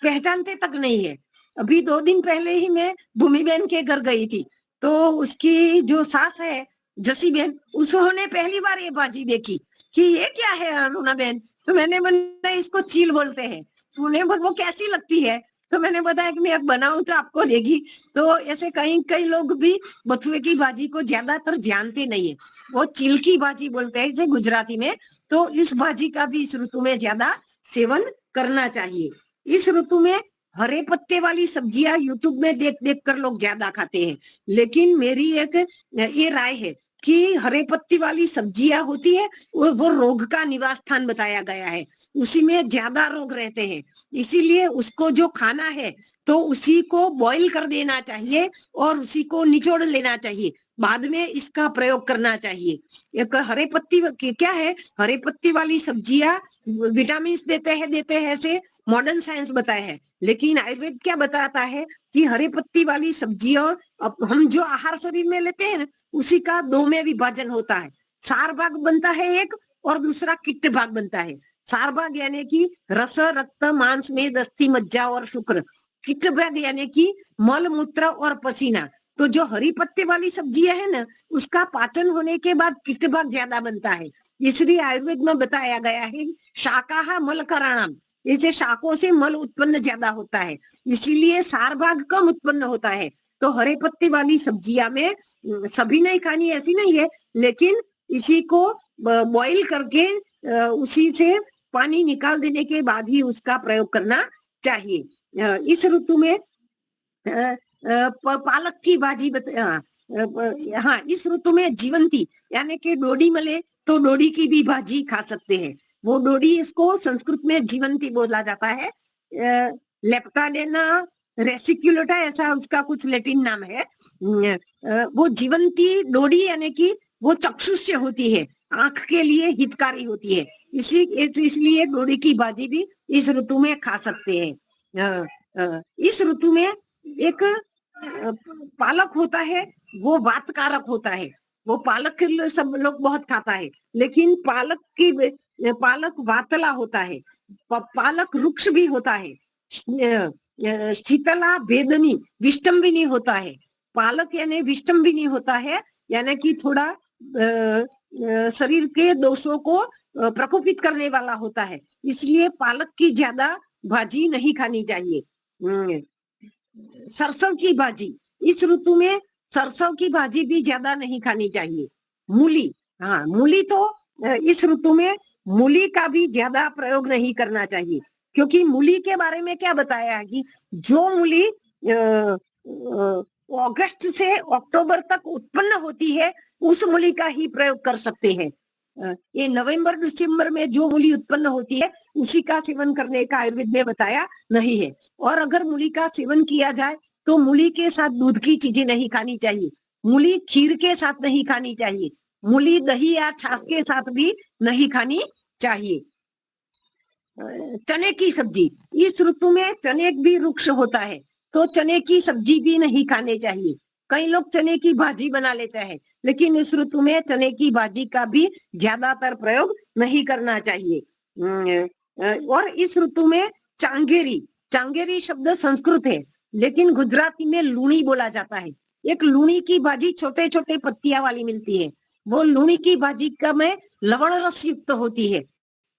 पहचानते तक नहीं है। अभी 2 दिन पहले ही मैं भूमि बहन के घर गई थी, तो उसकी जो सास है जसी बहन, उसने पहली बार ये भाजी देखी कि ये क्या है अरुणा बहन। तो मैंने बोला इसको चील बोलते हैं। उन्हें वो कैसी लगती है, तो मैंने बताया कि मैं अब बनाऊं तो आपको देगी। तो ऐसे कई लोग भी बथुए की भाजी को ज्यादातर जानते नहीं है, वो चील की भाजी बोलते हैं जैसे गुजराती में। तो इस भाजी का भी इस ऋतु में ज्यादा सेवन करना चाहिए। इस ऋतु में हरे पत्ते वाली सब्जियां यूट्यूब में देख देख कर लोग ज्यादा खाते हैं, लेकिन मेरी एक ये राय है कि हरे पत्ती वाली सब्जियां होती है वो रोग का निवास स्थान बताया गया है, उसी में ज्यादा रोग रहते हैं। इसीलिए उसको जो खाना है तो उसी को बॉईल कर देना चाहिए और उसी को निचोड़ लेना चाहिए, बाद में इसका प्रयोग करना चाहिए। एक हरे पत्ती क्या है, हरे पत्ती वाली सब्जियां विटामिन देते हैं ऐसे मॉडर्न साइंस बताया है। लेकिन आयुर्वेद क्या बताता है कि हरे पत्ती वाली सब्जियों हम जो आहार शरीर में लेते हैं उसी का 2 में विभाजन होता है। सार भाग बनता है एक और दूसरा किट्ट भाग बनता है। सार भाग यानी कि रस, रक्त, मांस, मेद, अस्थि, मज्जा और शुक्र। किट्ट भाग यानी कि मल, मूत्र और पसीना। तो जो हरी पत्ते वाली सब्जियां है ना, उसका पाचन होने के बाद किट्ट भाग ज्यादा बनता है। इसलिए आयुर्वेद में बताया गया है शाकाहा मल कराणाम, इसे शाकों से मल उत्पन्न ज्यादा होता है, इसीलिए सार भाग कम उत्पन्न होता है। तो हरे पत्ती वाली सब्जियां में सभी नहीं खानी ऐसी नहीं है, लेकिन इसी को बॉईल करके उसी से पानी निकाल देने के बाद ही उसका प्रयोग करना चाहिए। इस ऋतु में पालक की भाजी हाँ, इस ऋतु में जीवंती यानी कि डोडी मिले तो डोडी की भी भाजी खा सकते हैं। वो डोडी, इसको संस्कृत में जीवंती बोला जाता है। लेप्टाडेना रेसिक्युलेटा ऐसा उसका कुछ लैटिन नाम है। वो जीवंती डोडी यानी कि वो चक्षुष्य होती है, आंख के लिए हितकारी होती है। इसलिए डोडी की भाजी भी इस ऋतु में खा सकते हैं। इस ऋतु में एक पालक होता है, वो वातकारक होता है। वो पालक सब लोग बहुत खाता है, लेकिन पालक वातला होता है। पालक वृक्ष भी होता है। शीतला भेदनी विष्टम्बिनी होता है। पालक यानी विष्टम्बिनी होता है, यानी कि थोड़ा शरीर के दोषों को प्रकोपित करने वाला होता है। इसलिए पालक की ज्यादा भाजी नहीं खानी चाहिए। सरसों की भाजी, इस ऋतु में सरसों की भाजी भी ज्यादा नहीं खानी चाहिए। मूली, हाँ मूली तो इस ऋतु में मूली का भी ज्यादा प्रयोग नहीं करना चाहिए, क्योंकि मूली के बारे में क्या बताया है कि जो मूली अगस्त से अक्टूबर तक उत्पन्न होती है उस मूली का ही प्रयोग कर सकते हैं। ये नवंबर दिसंबर में जो मूली उत्पन्न होती है उसी का सेवन करने का आयुर्वेद में बताया नहीं है। और अगर मूली का सेवन किया जाए तो मूली के साथ दूध की चीजें नहीं खानी चाहिए, मूली खीर के साथ नहीं खानी चाहिए, मूली दही या छाछ के साथ भी नहीं खानी चाहिए। चने की सब्जी, इस ऋतु में चने भी वृक्ष होता है, तो चने की सब्जी भी नहीं खाने चाहिए। कई लोग चने की भाजी बना लेते हैं, लेकिन इस ऋतु में चने की भाजी का भी ज्यादातर प्रयोग नहीं करना चाहिए। और इस ऋतु में चांगेरी, चांगेरी शब्द संस्कृत है, लेकिन गुजराती में लूणी बोला जाता है। एक लूणी की भाजी छोटे छोटे पत्तियां वाली मिलती है, वो लूणी की भाजी का में लवण रस युक्त होती है,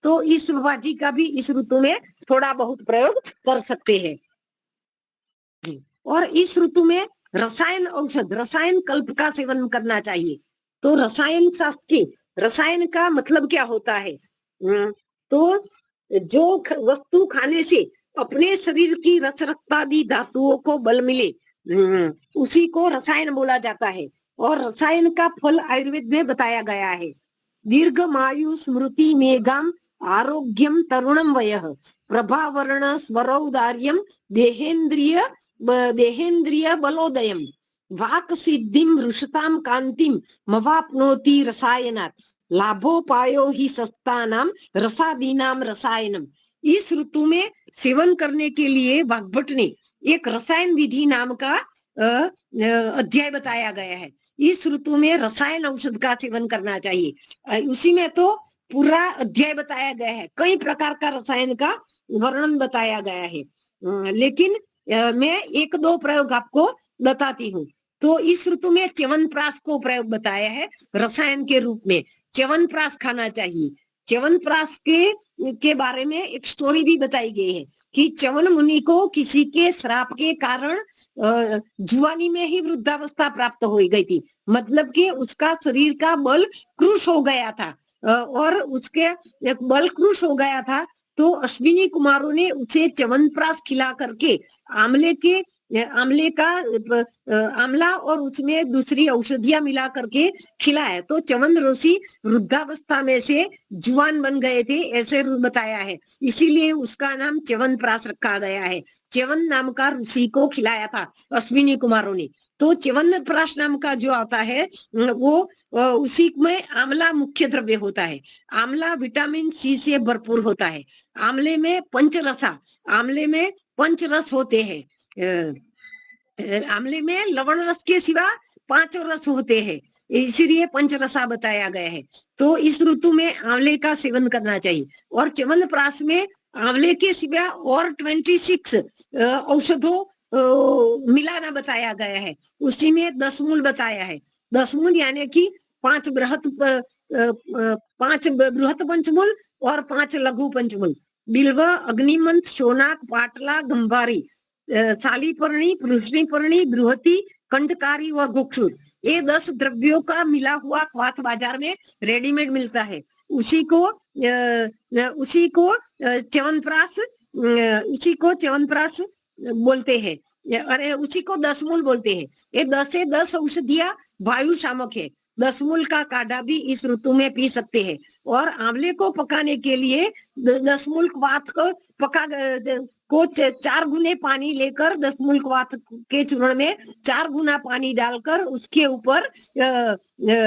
तो इस भाजी का भी इस ऋतु में थोड़ा बहुत प्रयोग कर सकते हैं। और इस ऋतु में रसायन औषध, रसायन कल्प का सेवन करना चाहिए। तो रसायन शास्त्र के रसायन का मतलब क्या होता है? तो जो वस्तु खाने से अपने शरीर की रस रक्तादि धातुओं को बल मिले, उसी को रसायन बोला जाता है। और रसायन का फल आयुर्वेद में बताया गया है। दीर्घमायु स्मृति मेघाम आरोग्यम तरुणम वयः प्रभावर्ण स्वरौदार्यम देहेन्द्रिय बलोदयम वाक सिद्धिम ऋषताम कांतिम मवाप्नोति रसायनात् लाभोपायो ही सस्तानाम रसादीनाम रसायनम। इस ऋतु में सेवन करने के लिए वाग्भट ने एक रसायन विधि नाम का अध्याय बताया गया है। इस ऋतु में रसायन औषध का सेवन करना चाहिए। उसी में तो पूरा अध्याय बताया गया है, कई प्रकार का रसायन का वर्णन बताया गया है। लेकिन मैं एक दो प्रयोग आपको बताती हूँ। तो इस ऋतु में च्यवनप्राश को प्रयोग बताया है रसायन के रूप में। च्यवनप्राश खाना चाहिए। च्यवनप्राश के बारे में एक स्टोरी भी बताई गई है कि च्यवन मुनि को किसी के श्राप के कारण जुआनी में ही वृद्धावस्था प्राप्त हो गई थी, मतलब कि उसका शरीर का बल क्रूश हो गया था। और उसके बल क्रूश हो गया था, तो अश्विनी कुमारों ने उसे च्यवनप्राश खिला करके आमले का आमला और उसमें दूसरी औषधियां मिला करके खिलाया, तो च्यवन ऋषि वृद्धावस्था में से जुआन बन गए थे, ऐसे बताया है। इसीलिए उसका नाम च्यवनप्राश रखा गया है। च्यवन नाम का ऋषि को खिलाया था अश्विनी कुमारों ने। तो च्यवनप्राश नाम का जो आता है वो उसी में आमला मुख्य द्रव्य होता है। आमला विटामिन सी से भरपूर होता है। आमले में आमले में पंच रस होते हैं। आमले में लवण रस के सिवा 5 रस होते हैं, इसीलिए पंचरसा बताया गया है। तो इस ऋतु में आंवले का सेवन करना चाहिए। और च्यवनप्राश में आंवले के सिवा और 26 औषधों मिलाना बताया गया है। उसी में 10 मूल बताया है। 10 मूल यानी कि 5 बृहत पंचमूल और 5 लघु पंचमूल। बिल्व, अग्निमंत, शोनाक, पाटला, गंभारी, सालीपर्णी, पृष्णीपर्णी, बृहति, कंठकारी और गुक्षुर, ये 10 द्रव्यों का मिला हुआ क्वाथ बाजार में रेडीमेड मिलता है। उसी को च्यवनप्राश बोलते हैं। अरे उसी को 10 मूल बोलते हैं। ये 10 से 10 औषधियां वायु शामक है। 10 मूल का काढ़ा भी इस ऋतु में पी सकते हैं। और आंवले को पकाने के लिए 10 मूल वात को 4 गुने पानी लेकर 10 मूल वात के चूर्ण में 4 गुना पानी डालकर उसके ऊपर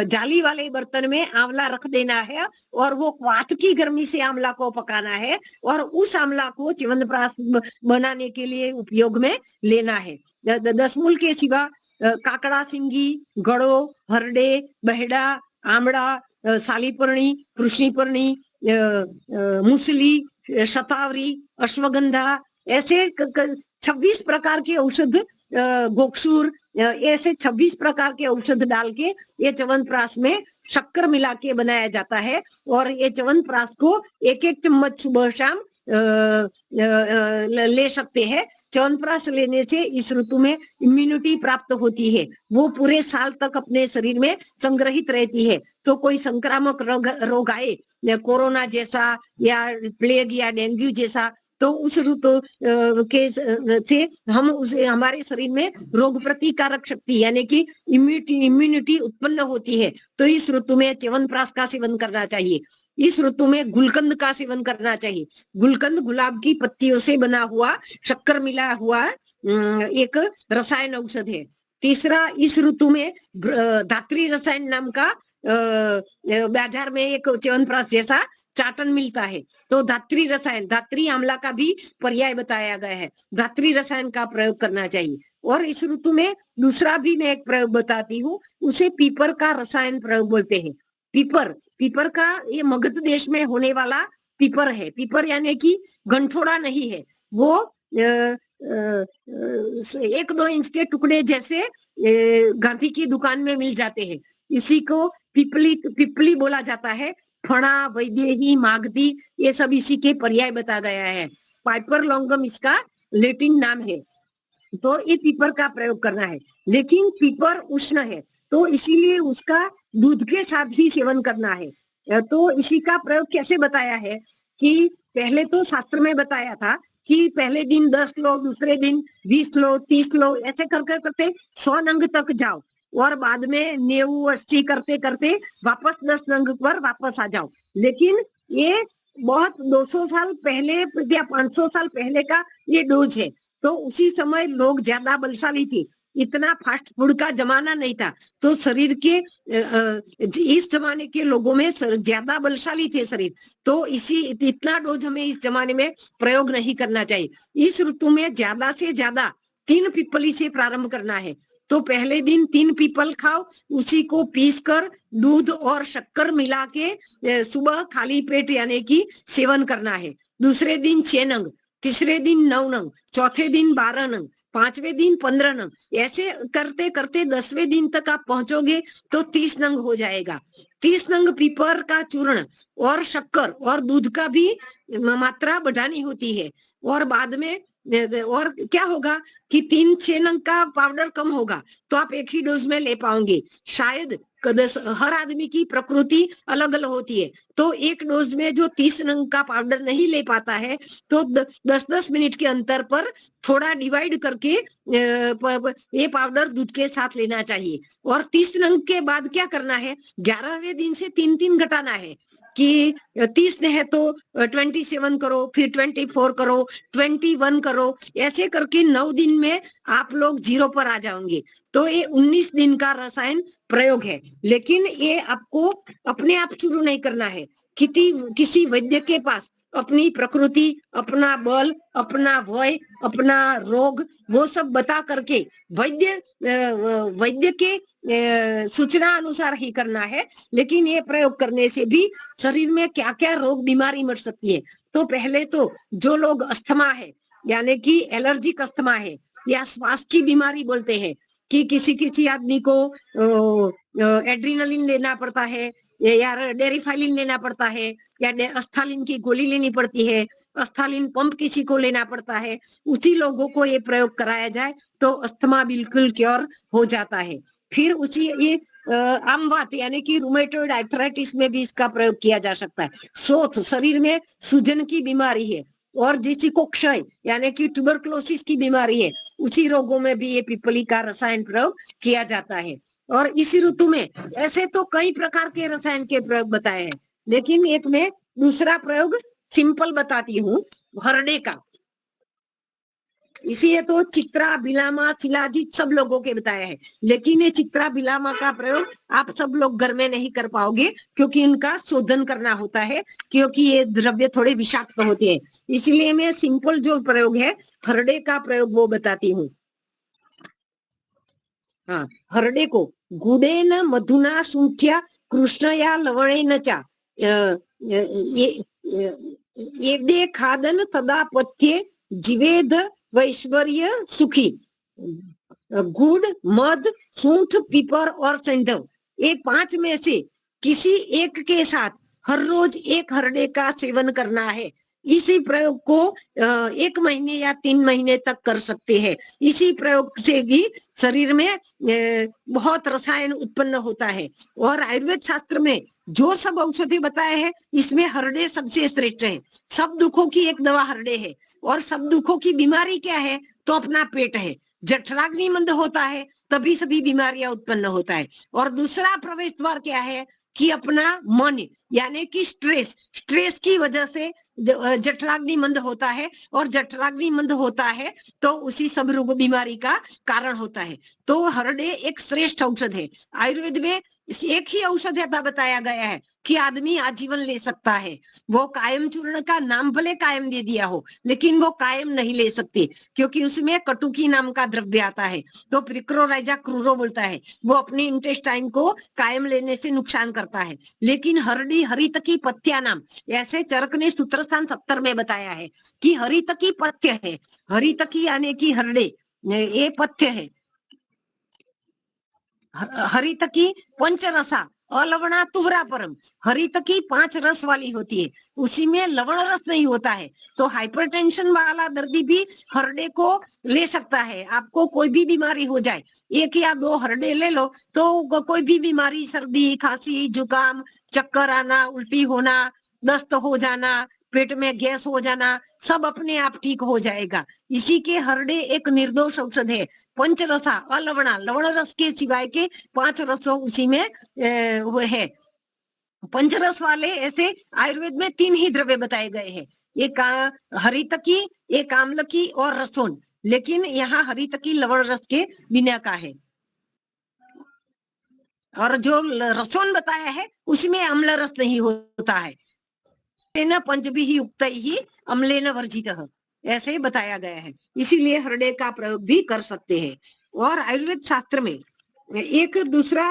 जाली वाले बर्तन में आंवला रख देना है और वो वात की गर्मी से आंवला को पकाना है और उस आंवला को च्यवनप्राश बनाने के लिए उपयोग में लेना है। 10 मूल के सिवा काकड़ा सिंगी, गड़ो, हरडे, बहेड़ा, आमड़ा, सालीपर्णी, कृष्णीपर्णी, मूसली, शतावरी, अश्वगंधा, ऐसे 26 प्रकार के औषध, गोक्षूर, ऐसे 26 प्रकार के औषध डाल के ये च्यवनप्राश में शक्कर मिला के बनाया जाता है। और ये च्यवनप्राश को एक एक चम्मच सुबह शाम ले सकते हैं। च्यवनप्राश लेने से इस ऋतु में इम्यूनिटी प्राप्त होती है, वो पूरे साल तक अपने शरीर में संग्रहित रहती है। तो कोई संक्रामक रोग आए, कोरोना जैसा या प्लेग या डेंगू जैसा, तो उस ऋतु के से हम उसे हमारे शरीर में रोग प्रतिकारक शक्ति यानी कि इम्यूनिटी उत्पन्न होती है। तो इस ऋतु में च्यवनप्राश का सेवन करना चाहिए। इस ऋतु में गुलकंद का सेवन करना चाहिए। गुलकंद गुलाब की पत्तियों से बना हुआ शक्कर मिला हुआ एक रसायन औषध है। तीसरा, इस ऋतु में धात्री रसायन नाम का बाजार में एक च्यवनप्राश जैसा चाटन मिलता है। तो धात्री रसायन, धात्री आंवला का भी पर्याय बताया गया है। धात्री रसायन का प्रयोग करना चाहिए। और इस ऋतु में दूसरा भी मैं एक प्रयोग बताती हूँ, उसे पीपर का रसायन प्रयोग बोलते हैं। पीपर का ये मगध देश में होने वाला पीपर है। पीपर यानी कि गंठोड़ा नहीं है, वो 1-2 इंच के टुकड़े जैसे गांधी की दुकान में मिल जाते हैं। इसी को पिपली बोला जाता है। फणा, वैदेही, मागधी, ये सब इसी के पर्याय बता गया है। पाइपर लॉन्गम इसका लैटिन नाम है। तो ये पीपर का प्रयोग करना है, लेकिन पीपर उष्ण है तो इसीलिए उसका दूध के साथ ही सेवन करना है। तो इसी का प्रयोग कैसे बताया है कि पहले तो शास्त्र में बताया था कि पहले दिन 10 लो, दूसरे दिन 20 लो, 30 लो, ऐसे करते करते 100 नंग तक जाओ और बाद में 90-80 करते करते वापस 10 नंग पर वापस आ जाओ। लेकिन ये बहुत 200 साल पहले या 500 साल पहले का ये डोज है। तो उसी समय लोग ज्यादा बलशाली थे, इतना फास्ट फूड का जमाना नहीं था। तो शरीर के इस जमाने के लोगों में ज्यादा बलशाली थे शरीर, तो इतना डोज हमें इस जमाने में प्रयोग नहीं करना चाहिए। इस ऋतु में ज्यादा से ज्यादा 3 पीपली से प्रारंभ करना है। तो पहले दिन 3 पीपल खाओ, उसी को पीसकर दूध और शक्कर मिला के सुबह खाली पेट यानी कि सेवन करना है। दूसरे दिन 6 नंग, तीसरे दिन 9 नंग, चौथे दिन 12 नंग, 5वें दिन 15 नंग, ऐसे करते करते 10वें दिन तक आप पहुंचोगे तो 30 नंग हो जाएगा। 30 नंग पीपर का चूर्ण और शक्कर और दूध का भी मात्रा बढ़ानी होती है। और बाद में और क्या होगा कि 3-6 नंग का पाउडर कम होगा तो आप एक ही डोज में ले पाओगे। शायद हर आदमी की प्रकृति अलग अलग होती है, तो एक डोज में जो 30 नंग का पाउडर नहीं ले पाता है तो 10-10 मिनट के अंतर पर थोड़ा डिवाइड करके ये पाउडर दूध के साथ लेना चाहिए। और 30 नंग के बाद क्या करना है, 11वें दिन से 3-3 घटाना है कि 30 है तो 27 करो, फिर 24 करो, 21 करो, ऐसे करके 9 दिन में आप लोग 0 पर आ जाओगे। तो ये 19 दिन का रसायन प्रयोग है, लेकिन ये आपको अपने आप शुरू नहीं करना है। किसी वैद्य के पास अपनी प्रकृति, अपना बल, अपना भय, अपना रोग, वो सब बता करके वैद्य के सूचना अनुसार ही करना है। लेकिन ये प्रयोग करने से भी शरीर में क्या क्या रोग बीमारी मर सकती है। तो पहले तो जो लोग अस्थमा है यानी कि एलर्जिक अस्थमा है या श्वास की बीमारी बोलते हैं कि किसी आदमी को एड्रीनलिन लेना पड़ता है या डेरिफाइलिन लेना पड़ता है या अस्थालिन की गोली लेनी पड़ती है, अस्थालिन पंप किसी को लेना पड़ता है, उसी लोगों को ये प्रयोग कराया जाए तो अस्थमा बिल्कुल क्योर हो जाता है। फिर ये आम बात, यानी कि रूमेटॉइड आर्थराइटिस में भी इसका प्रयोग किया जा सकता है। शोथ, शरीर में सूजन की बीमारी है, और जिसी को क्षय यानी कि ट्यूबरक्लोसिस की बीमारी है, उसी रोगों में भी ये पिपली का रसायन प्रयोग किया जाता है। और इसी ऋतु में ऐसे तो कई प्रकार के रसायन के प्रयोग बताए हैं, लेकिन एक मैं दूसरा प्रयोग सिंपल बताती हूँ, हरड़े का। इसीलिए तो चित्रा, बिलामा, शिलाजीत सब लोगों के बताया है, लेकिन ये चित्रा बिलामा का प्रयोग आप सब लोग घर में नहीं कर पाओगे, क्योंकि उनका शोधन करना होता है, क्योंकि ये द्रव्य थोड़े विषाक्त होते हैं। इसलिए मैं सिंपल जो प्रयोग है हरड़े का प्रयोग वो बताती हूँ। हाँ, हरड़े को गुडेन मधुना शुंठ्या कृष्णया लवणेन चा ये दे खादन तदा पथ्ये जीवेद वैश्वर्य सुखी। गुड़, मध, सूंठ, पीपर और संधव, ये 5 में से किसी एक के साथ हर रोज एक हरड़े का सेवन करना है। इसी प्रयोग को 1 महीने या 3 महीने तक कर सकते हैं। इसी प्रयोग से भी शरीर में बहुत रसायन उत्पन्न होता है। और आयुर्वेद शास्त्र में जो सब औषधि बताए हैं, इसमें हरड़े सबसे श्रेष्ठ है। सब दुखों की एक दवा हरड़े है। और सब दुखों की बीमारी क्या है, तो अपना पेट है। जठराग्नि मंद होता है तभी सभी बीमारियां उत्पन्न होता है। और दूसरा प्रवेश द्वार क्या है कि अपना मन, यानी कि स्ट्रेस की वजह से जठराग्नि मंद होता है, और जठराग्नि मंद होता है तो उसी सब रोग बीमारी का कारण होता है। तो हरड़े एक श्रेष्ठ औषध है। आयुर्वेद में एक ही औषध ऐसा बताया गया है कि आदमी आजीवन ले सकता है। वो कायम चूर्ण का नाम भले कायम दे दिया हो, लेकिन वो कायम नहीं ले सकते, क्योंकि उसमें कटुकी नाम का द्रव्य आता है। तो प्रिक्रोराइजा क्रूरो बोलता है, वो अपने इंटेस्टाइन को कायम लेने से नुकसान करता है। लेकिन हरड़ी हरितकी पथ्या नाम, ऐसे चरक ने सूत्रस्थान 70 में बताया है कि हरितकी पथ्य है। हरितकी यानी कि हरड़े, ये पथ्य है। हरितकी पंचरसा अलवणा तुहरा परम। हरितकी 5 रस वाली होती है, उसी में लवण रस नहीं होता है। तो हाइपरटेंशन वाला दर्दी भी हरड़े को ले सकता है। आपको कोई भी बीमारी हो जाए, 1 या 2 हरड़े ले लो तो कोई भी बीमारी, सर्दी, खांसी, जुकाम, चक्कर आना, उल्टी होना, दस्त हो जाना, पेट में गैस हो जाना, सब अपने आप ठीक हो जाएगा। इसी के हरड़े एक निर्दोष औषध है। पंचरसा अलवणा, लवण रस के सिवाय के 5 रसों उसी में वो है। पंचरस वाले ऐसे आयुर्वेद में 3 ही द्रव्य बताए गए हैं, एक हरितकी, एक आम्लकी और रसोन। लेकिन यहाँ हरितकी लवण रस के बिना का है। और जो रसोन बताया है उसमें अम्ल रस नहीं होता है। पंचभिः युक्तैः अम्लेन वर्जितः, ऐसे बताया गया है। इसीलिए हरड़े का प्रयोग भी कर सकते हैं। और आयुर्वेद शास्त्र में एक दूसरा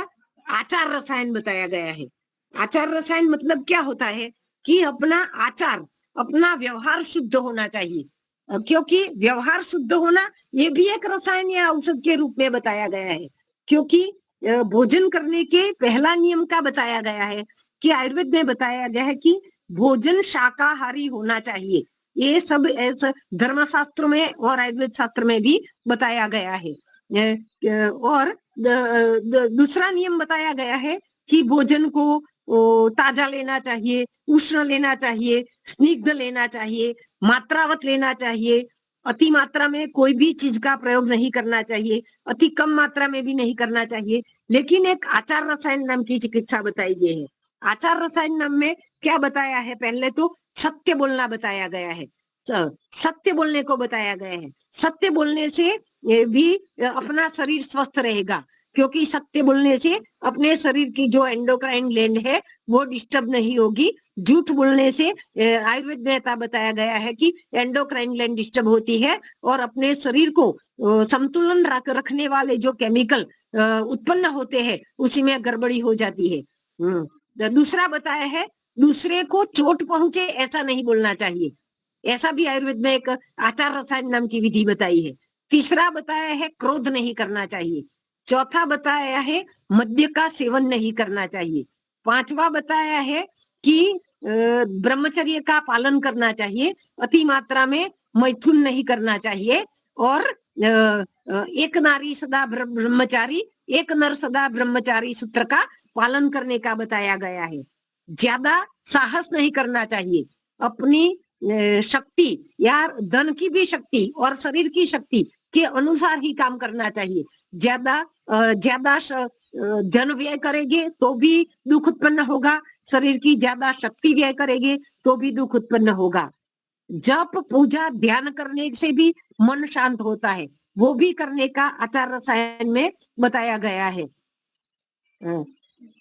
आचार रसायन बताया गया है। आचार रसायन मतलब क्या होता है कि अपना आचार, अपना व्यवहार शुद्ध होना चाहिए। क्योंकि व्यवहार शुद्ध होना ये भी एक रसायन या औषध के रूप में बताया गया है। क्योंकि भोजन करने के पहला नियम का बताया गया है कि आयुर्वेद में बताया गया है कि भोजन शाकाहारी होना चाहिए। ये सब ऐसा धर्मशास्त्र में और आयुर्वेद शास्त्र में भी बताया गया है। और दूसरा नियम बताया गया है कि भोजन को ताजा लेना चाहिए, उष्ण लेना चाहिए, स्निग्ध लेना चाहिए, मात्रावत लेना चाहिए। अति मात्रा में कोई भी चीज का प्रयोग नहीं करना चाहिए, अति कम मात्रा में भी नहीं करना चाहिए। लेकिन एक आचार रसायन नाम की चिकित्सा बताई गई है। आचार रसायन नाम में क्या बताया है, पहले तो सत्य बोलना बताया गया है। सत्य बोलने को बताया गया है। सत्य बोलने से भी अपना शरीर स्वस्थ रहेगा, क्योंकि सत्य बोलने से अपने शरीर की जो एंडोक्राइन ग्लैंड है वो डिस्टर्ब नहीं होगी। झूठ बोलने से आयुर्वेद में ऐसा बताया गया है कि एंडोक्राइन ग्लैंड डिस्टर्ब होती है, और अपने शरीर को संतुलन रखने वाले जो केमिकल उत्पन्न होते हैं उसी में गड़बड़ी हो जाती है। दूसरा बताया है दूसरे को चोट पहुंचे ऐसा नहीं बोलना चाहिए, ऐसा भी आयुर्वेद में एक आचार रसायन नाम की विधि बताई है। तीसरा बताया है क्रोध नहीं करना चाहिए। चौथा बताया है मद्य का सेवन नहीं करना चाहिए। 5वां बताया है कि ब्रह्मचर्य का पालन करना चाहिए, अति मात्रा में मैथुन नहीं करना चाहिए। और एक नारी सदा ब्रह्मचारी, एक नर सदा ब्रह्मचारी सूत्र का पालन करने का बताया गया है। ज्यादा साहस नहीं करना चाहिए, अपनी शक्ति या धन की भी शक्ति और शरीर की शक्ति के अनुसार ही काम करना चाहिए। ज्यादा धन व्यय करेंगे तो भी दुख उत्पन्न होगा, शरीर की ज्यादा शक्ति व्यय करेंगे तो भी दुख उत्पन्न होगा। जप पूजा ध्यान करने से भी मन शांत होता है, वो भी करने का आचार रसायन में बताया गया है।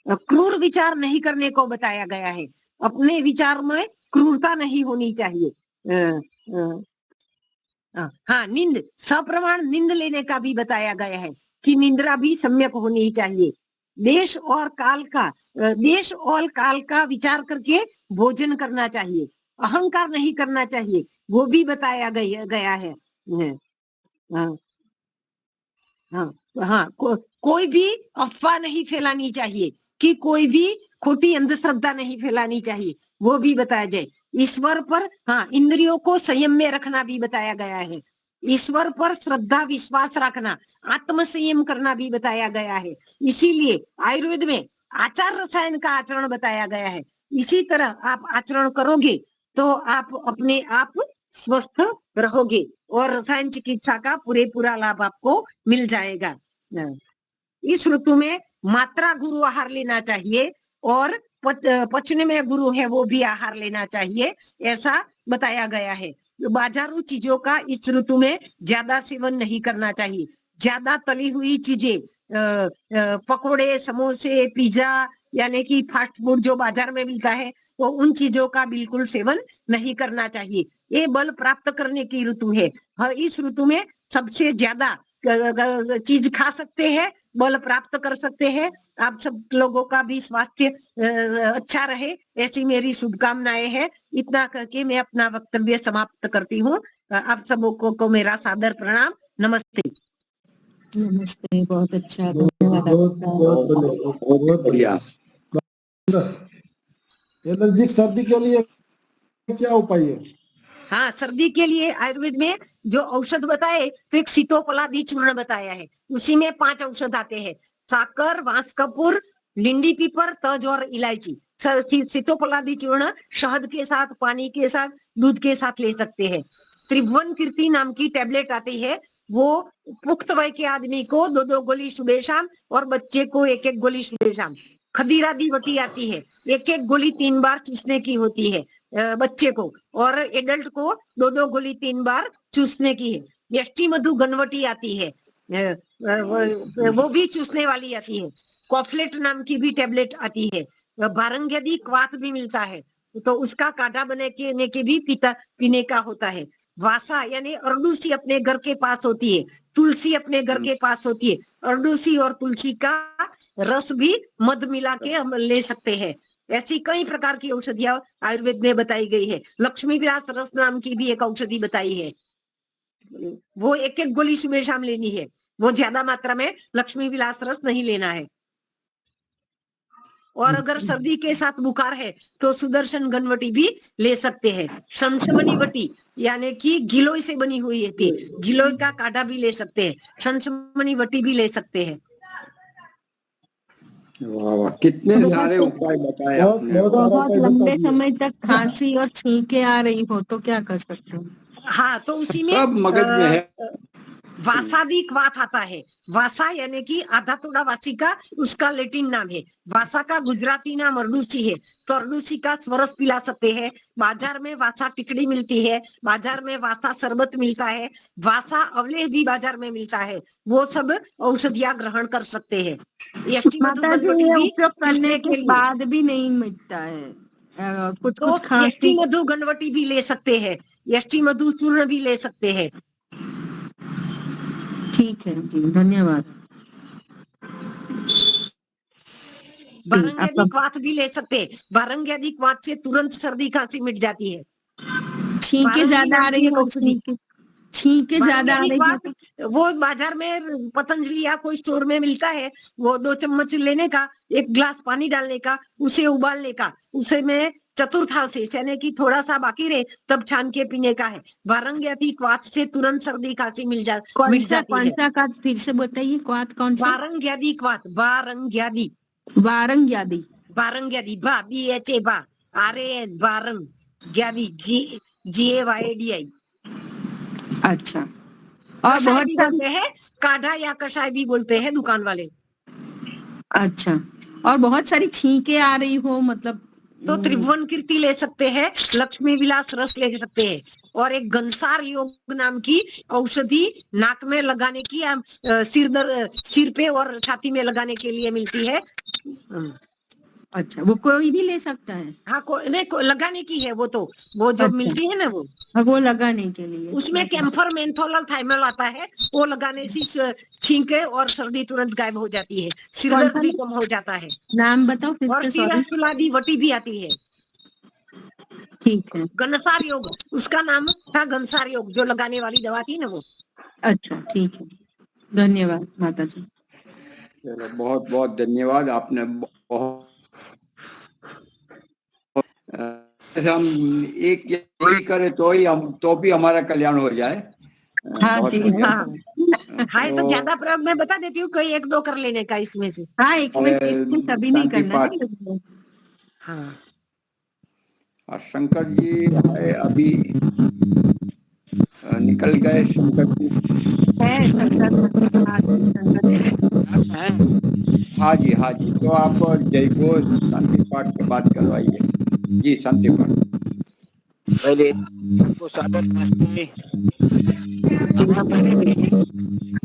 क्रूर विचार नहीं करने को बताया गया है, अपने विचार में क्रूरता नहीं होनी चाहिए। हाँ, नींद सप्रमाण नींद लेने का भी बताया गया है कि निंद्रा भी सम्यक होनी चाहिए। देश और काल का विचार करके भोजन करना चाहिए, अहंकार नहीं करना चाहिए, वो भी बताया गया है। कोई भी अफवाह नहीं फैलानी चाहिए कि कोई भी खोटी अंधश्रद्धा नहीं फैलानी चाहिए, वो भी बताया जाए। ईश्वर पर इंद्रियों को संयम में रखना भी बताया गया है। ईश्वर पर श्रद्धा विश्वास रखना, आत्म संयम करना भी बताया गया है। इसीलिए आयुर्वेद में आचार रसायन का आचरण बताया गया है। इसी तरह आप आचरण करोगे तो आप अपने आप स्वस्थ रहोगे और रसायन चिकित्सा का पूरा लाभ आपको मिल जाएगा। इस ऋतु में मात्रा गुरु आहार लेना चाहिए और पचने में गुरु है वो भी आहार लेना चाहिए, ऐसा बताया गया है। बाजारू चीजों का इस ऋतु में ज्यादा सेवन नहीं करना चाहिए। ज्यादा तली हुई चीजें, पकोड़े, समोसे, पिज्जा यानी कि फास्ट फूड जो बाजार में मिलता है, तो उन चीजों का बिल्कुल सेवन नहीं करना चाहिए। ये बल प्राप्त करने की ऋतु है। इस ऋतु में सबसे ज्यादा चीज खा सकते हैं, बल प्राप्त कर सकते हैं। आप सब लोगों का भी स्वास्थ्य अच्छा रहे, ऐसी मेरी शुभकामनाएं है। इतना करके मैं अपना वक्तव्य समाप्त करती हूँ। आप सबको को मेरा सादर प्रणाम। नमस्ते। नमस्ते, बहुत अच्छा, बहुत बढ़िया। एलर्जिक सर्दी के लिए क्या उपाय है? हाँ, सर्दी के लिए आयुर्वेद में जो औषध बताए तो एक सीतोपलादी चूर्ण बताया है, उसी में 5 औषध आते हैं। साकर, बांस कपूर, लिंडी पीपर, तज और इलायची। सीतोपलादी चूर्ण शहद के साथ, पानी के साथ, दूध के साथ ले सकते हैं। त्रिभुवन कीर्ति नाम की टैबलेट आती है, वो पुख्त वय के आदमी को 2-2 गोली सुबह शाम और बच्चे को 1-1 गोली सुबह शाम। खदीरादी वटी आती है, 1-1 गोली 3 बार चूसने की होती है बच्चे को, और एडल्ट को 2-2 गोली 3 बार चूसने की है। यष्टि मधु गनवटी आती है, वो भी चूसने वाली आती है। कॉफलेट नाम की भी टैबलेट आती है। बारंगेदी क्वाथ भी मिलता है, तो उसका काढ़ा बने के भी पीने का होता है। वासा यानी अरडूसी अपने घर के पास होती है, तुलसी अपने घर के पास होती है। अरडूसी और तुलसी का रस भी मध मिला के हम ले सकते हैं। ऐसी कई प्रकार की औषधियां आयुर्वेद में बताई गई है। लक्ष्मी विलास रस नाम की भी एक औषधि बताई है, वो 1-1 गोली सुबह शाम लेनी है, वो ज्यादा मात्रा में लक्ष्मी विलास रस नहीं लेना है। और अगर सर्दी के साथ बुखार है तो सुदर्शन गनवटी भी ले सकते हैं। शमशमनी वटी यानी कि गिलोय से बनी हुई है, गिलोय का काढ़ा भी ले सकते हैं, शमशमनी वटी भी ले सकते हैं। वाह वाह, कितने सारे उपाय बताए आपने। बहुत लंबे समय तक खांसी और छींके आ रही हो तो क्या कर सकते हैं? हाँ, तो उसी में सब मगज में है। वासादी क्वाथ आता है। वासा यानी कि आधा तोड़ा वासी का उसका लेटिन नाम है। वासा का गुजराती नाम अरडूसी है, तो अरडूसी का स्वरस पिला सकते हैं। बाजार में वासा टिकड़ी मिलती है, बाजार में वासा शरबत मिलता है, वासा अवलेह भी बाजार में मिलता है, वो सब औषधियां ग्रहण कर सकते हैं। माता जी, ये उपयोग करने के बाद भी नहीं मिटता है, कुछ तो खांसी। यष्टि मधु गनवटी भी ले सकते हैं, यष्टि मधु चूर्ण भी ले सकते हैं। ठीक है जी, धन्यवाद। बारंगेदी क्वाथ भी ले सकते हैं, बारंगेदी क्वाथ से तुरंत सर्दी खांसी मिट जाती है। छींके ज्यादा आ रही है, छींके ज्यादा आ रही है, वो बाजार में पतंजलि या कोई स्टोर में मिलता है, वो 2 चम्मच लेने का, 1 गिलास पानी डालने का, उसे उबालने का, उसे में चतुर्थावशेष यानी कि थोड़ा सा बाकी रहे तब छान के पीने का है। वारंग्यादि क्वाथ से तुरंत सर्दी खांसी मिट जाती है। कौन सा का फिर से बताइए, क्वाथ कौन सा? वारंग्यादि क्वाथ, वारंग्यादि, वारंग्यादि। वारंग्यादि, बा BHA बा, RAN वारंग्यादि, GAYDI। अच्छा, और कषाय बहुत भी सारी, बोलते हैं, काढ़ा या कषाय भी बोलते हैं दुकान वाले। अच्छा, और बहुत सारी छींके आ रही हो मतलब तो त्रिभुवन कीर्ति ले सकते हैं, लक्ष्मी विलास रस ले सकते हैं, और एक घनसार योग नाम की औषधि नाक में लगाने की या सिर पे और छाती में लगाने के लिए मिलती है। अच्छा, वो कोई भी ले सकता है? हाँ, लगाने की है वो तो, वो जो अच्छा। मिलती है ना वो लगाने के लिए उसमें कैम्फर, मेंथोल और थाइमल आता है। वो लगाने से छींके और सर्दी तुरंत गायब हो जाती है, सिर कौन दर्द सा भी कम हो जाता है, नाम बताओ फिर और से, सॉरी। कीड़ा वटी भी आती है। ठीक है, घनसार योग, उसका नाम था घनसार योग, जो लगाने वाली दवा थी ना वो। अच्छा ठीक है, धन्यवाद माता जी। चलो, बहुत बहुत धन्यवाद। आपने बहुत हम एक यही करें तो भी हमारा कल्याण हो जाए। हाँ बहुत जी, बढ़िया। हाँ हाँ, तो ज्यादा प्रयोग मैं बता देती हूँ, कोई 1-2 कर लेने का इसमें से। हाँ, एक में से इसमें सभी नहीं शांति करना पाठ। है। हाँ, और शंकर जी है अभी निकल गए। शंकर जी हाँ जी, हाँ जी, तो आप जय घोष शांति पाठ के बाद करवाइए जी। शांति पाठ पहले आपको सादर नमस्ते।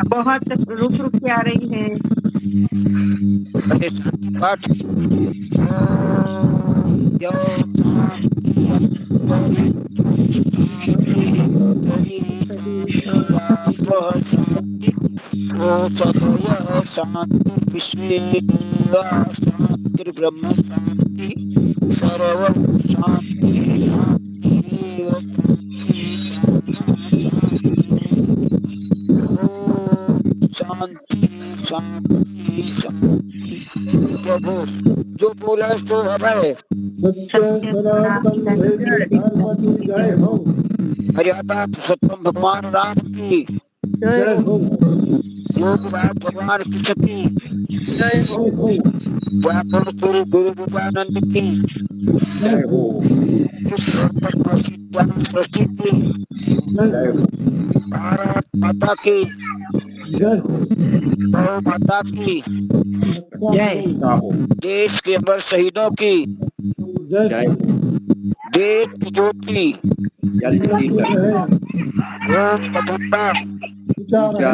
बहुत रुक रुक के आ रही है। पहले शांति पाठ। शांति विश्वे शांति ब्रह्म शांति सर्व शांति शांति शांति शांति। प्रभु जो बोला सो है। जय हो, मर्यादा पुरुषोत्तम भगवान राम की जय हो, योग भगवान कृष्ण की जय हो, व्यापन स्वरूप गुरु रूपानंद की जय हो, सृष्टि की जय हो, भारत माता की जय हो, गौ माता की जय हो, देश के अमर शहीदों की जय हो, देश की ज्योति जल्दी जय ओम तथोक्ता विचार है,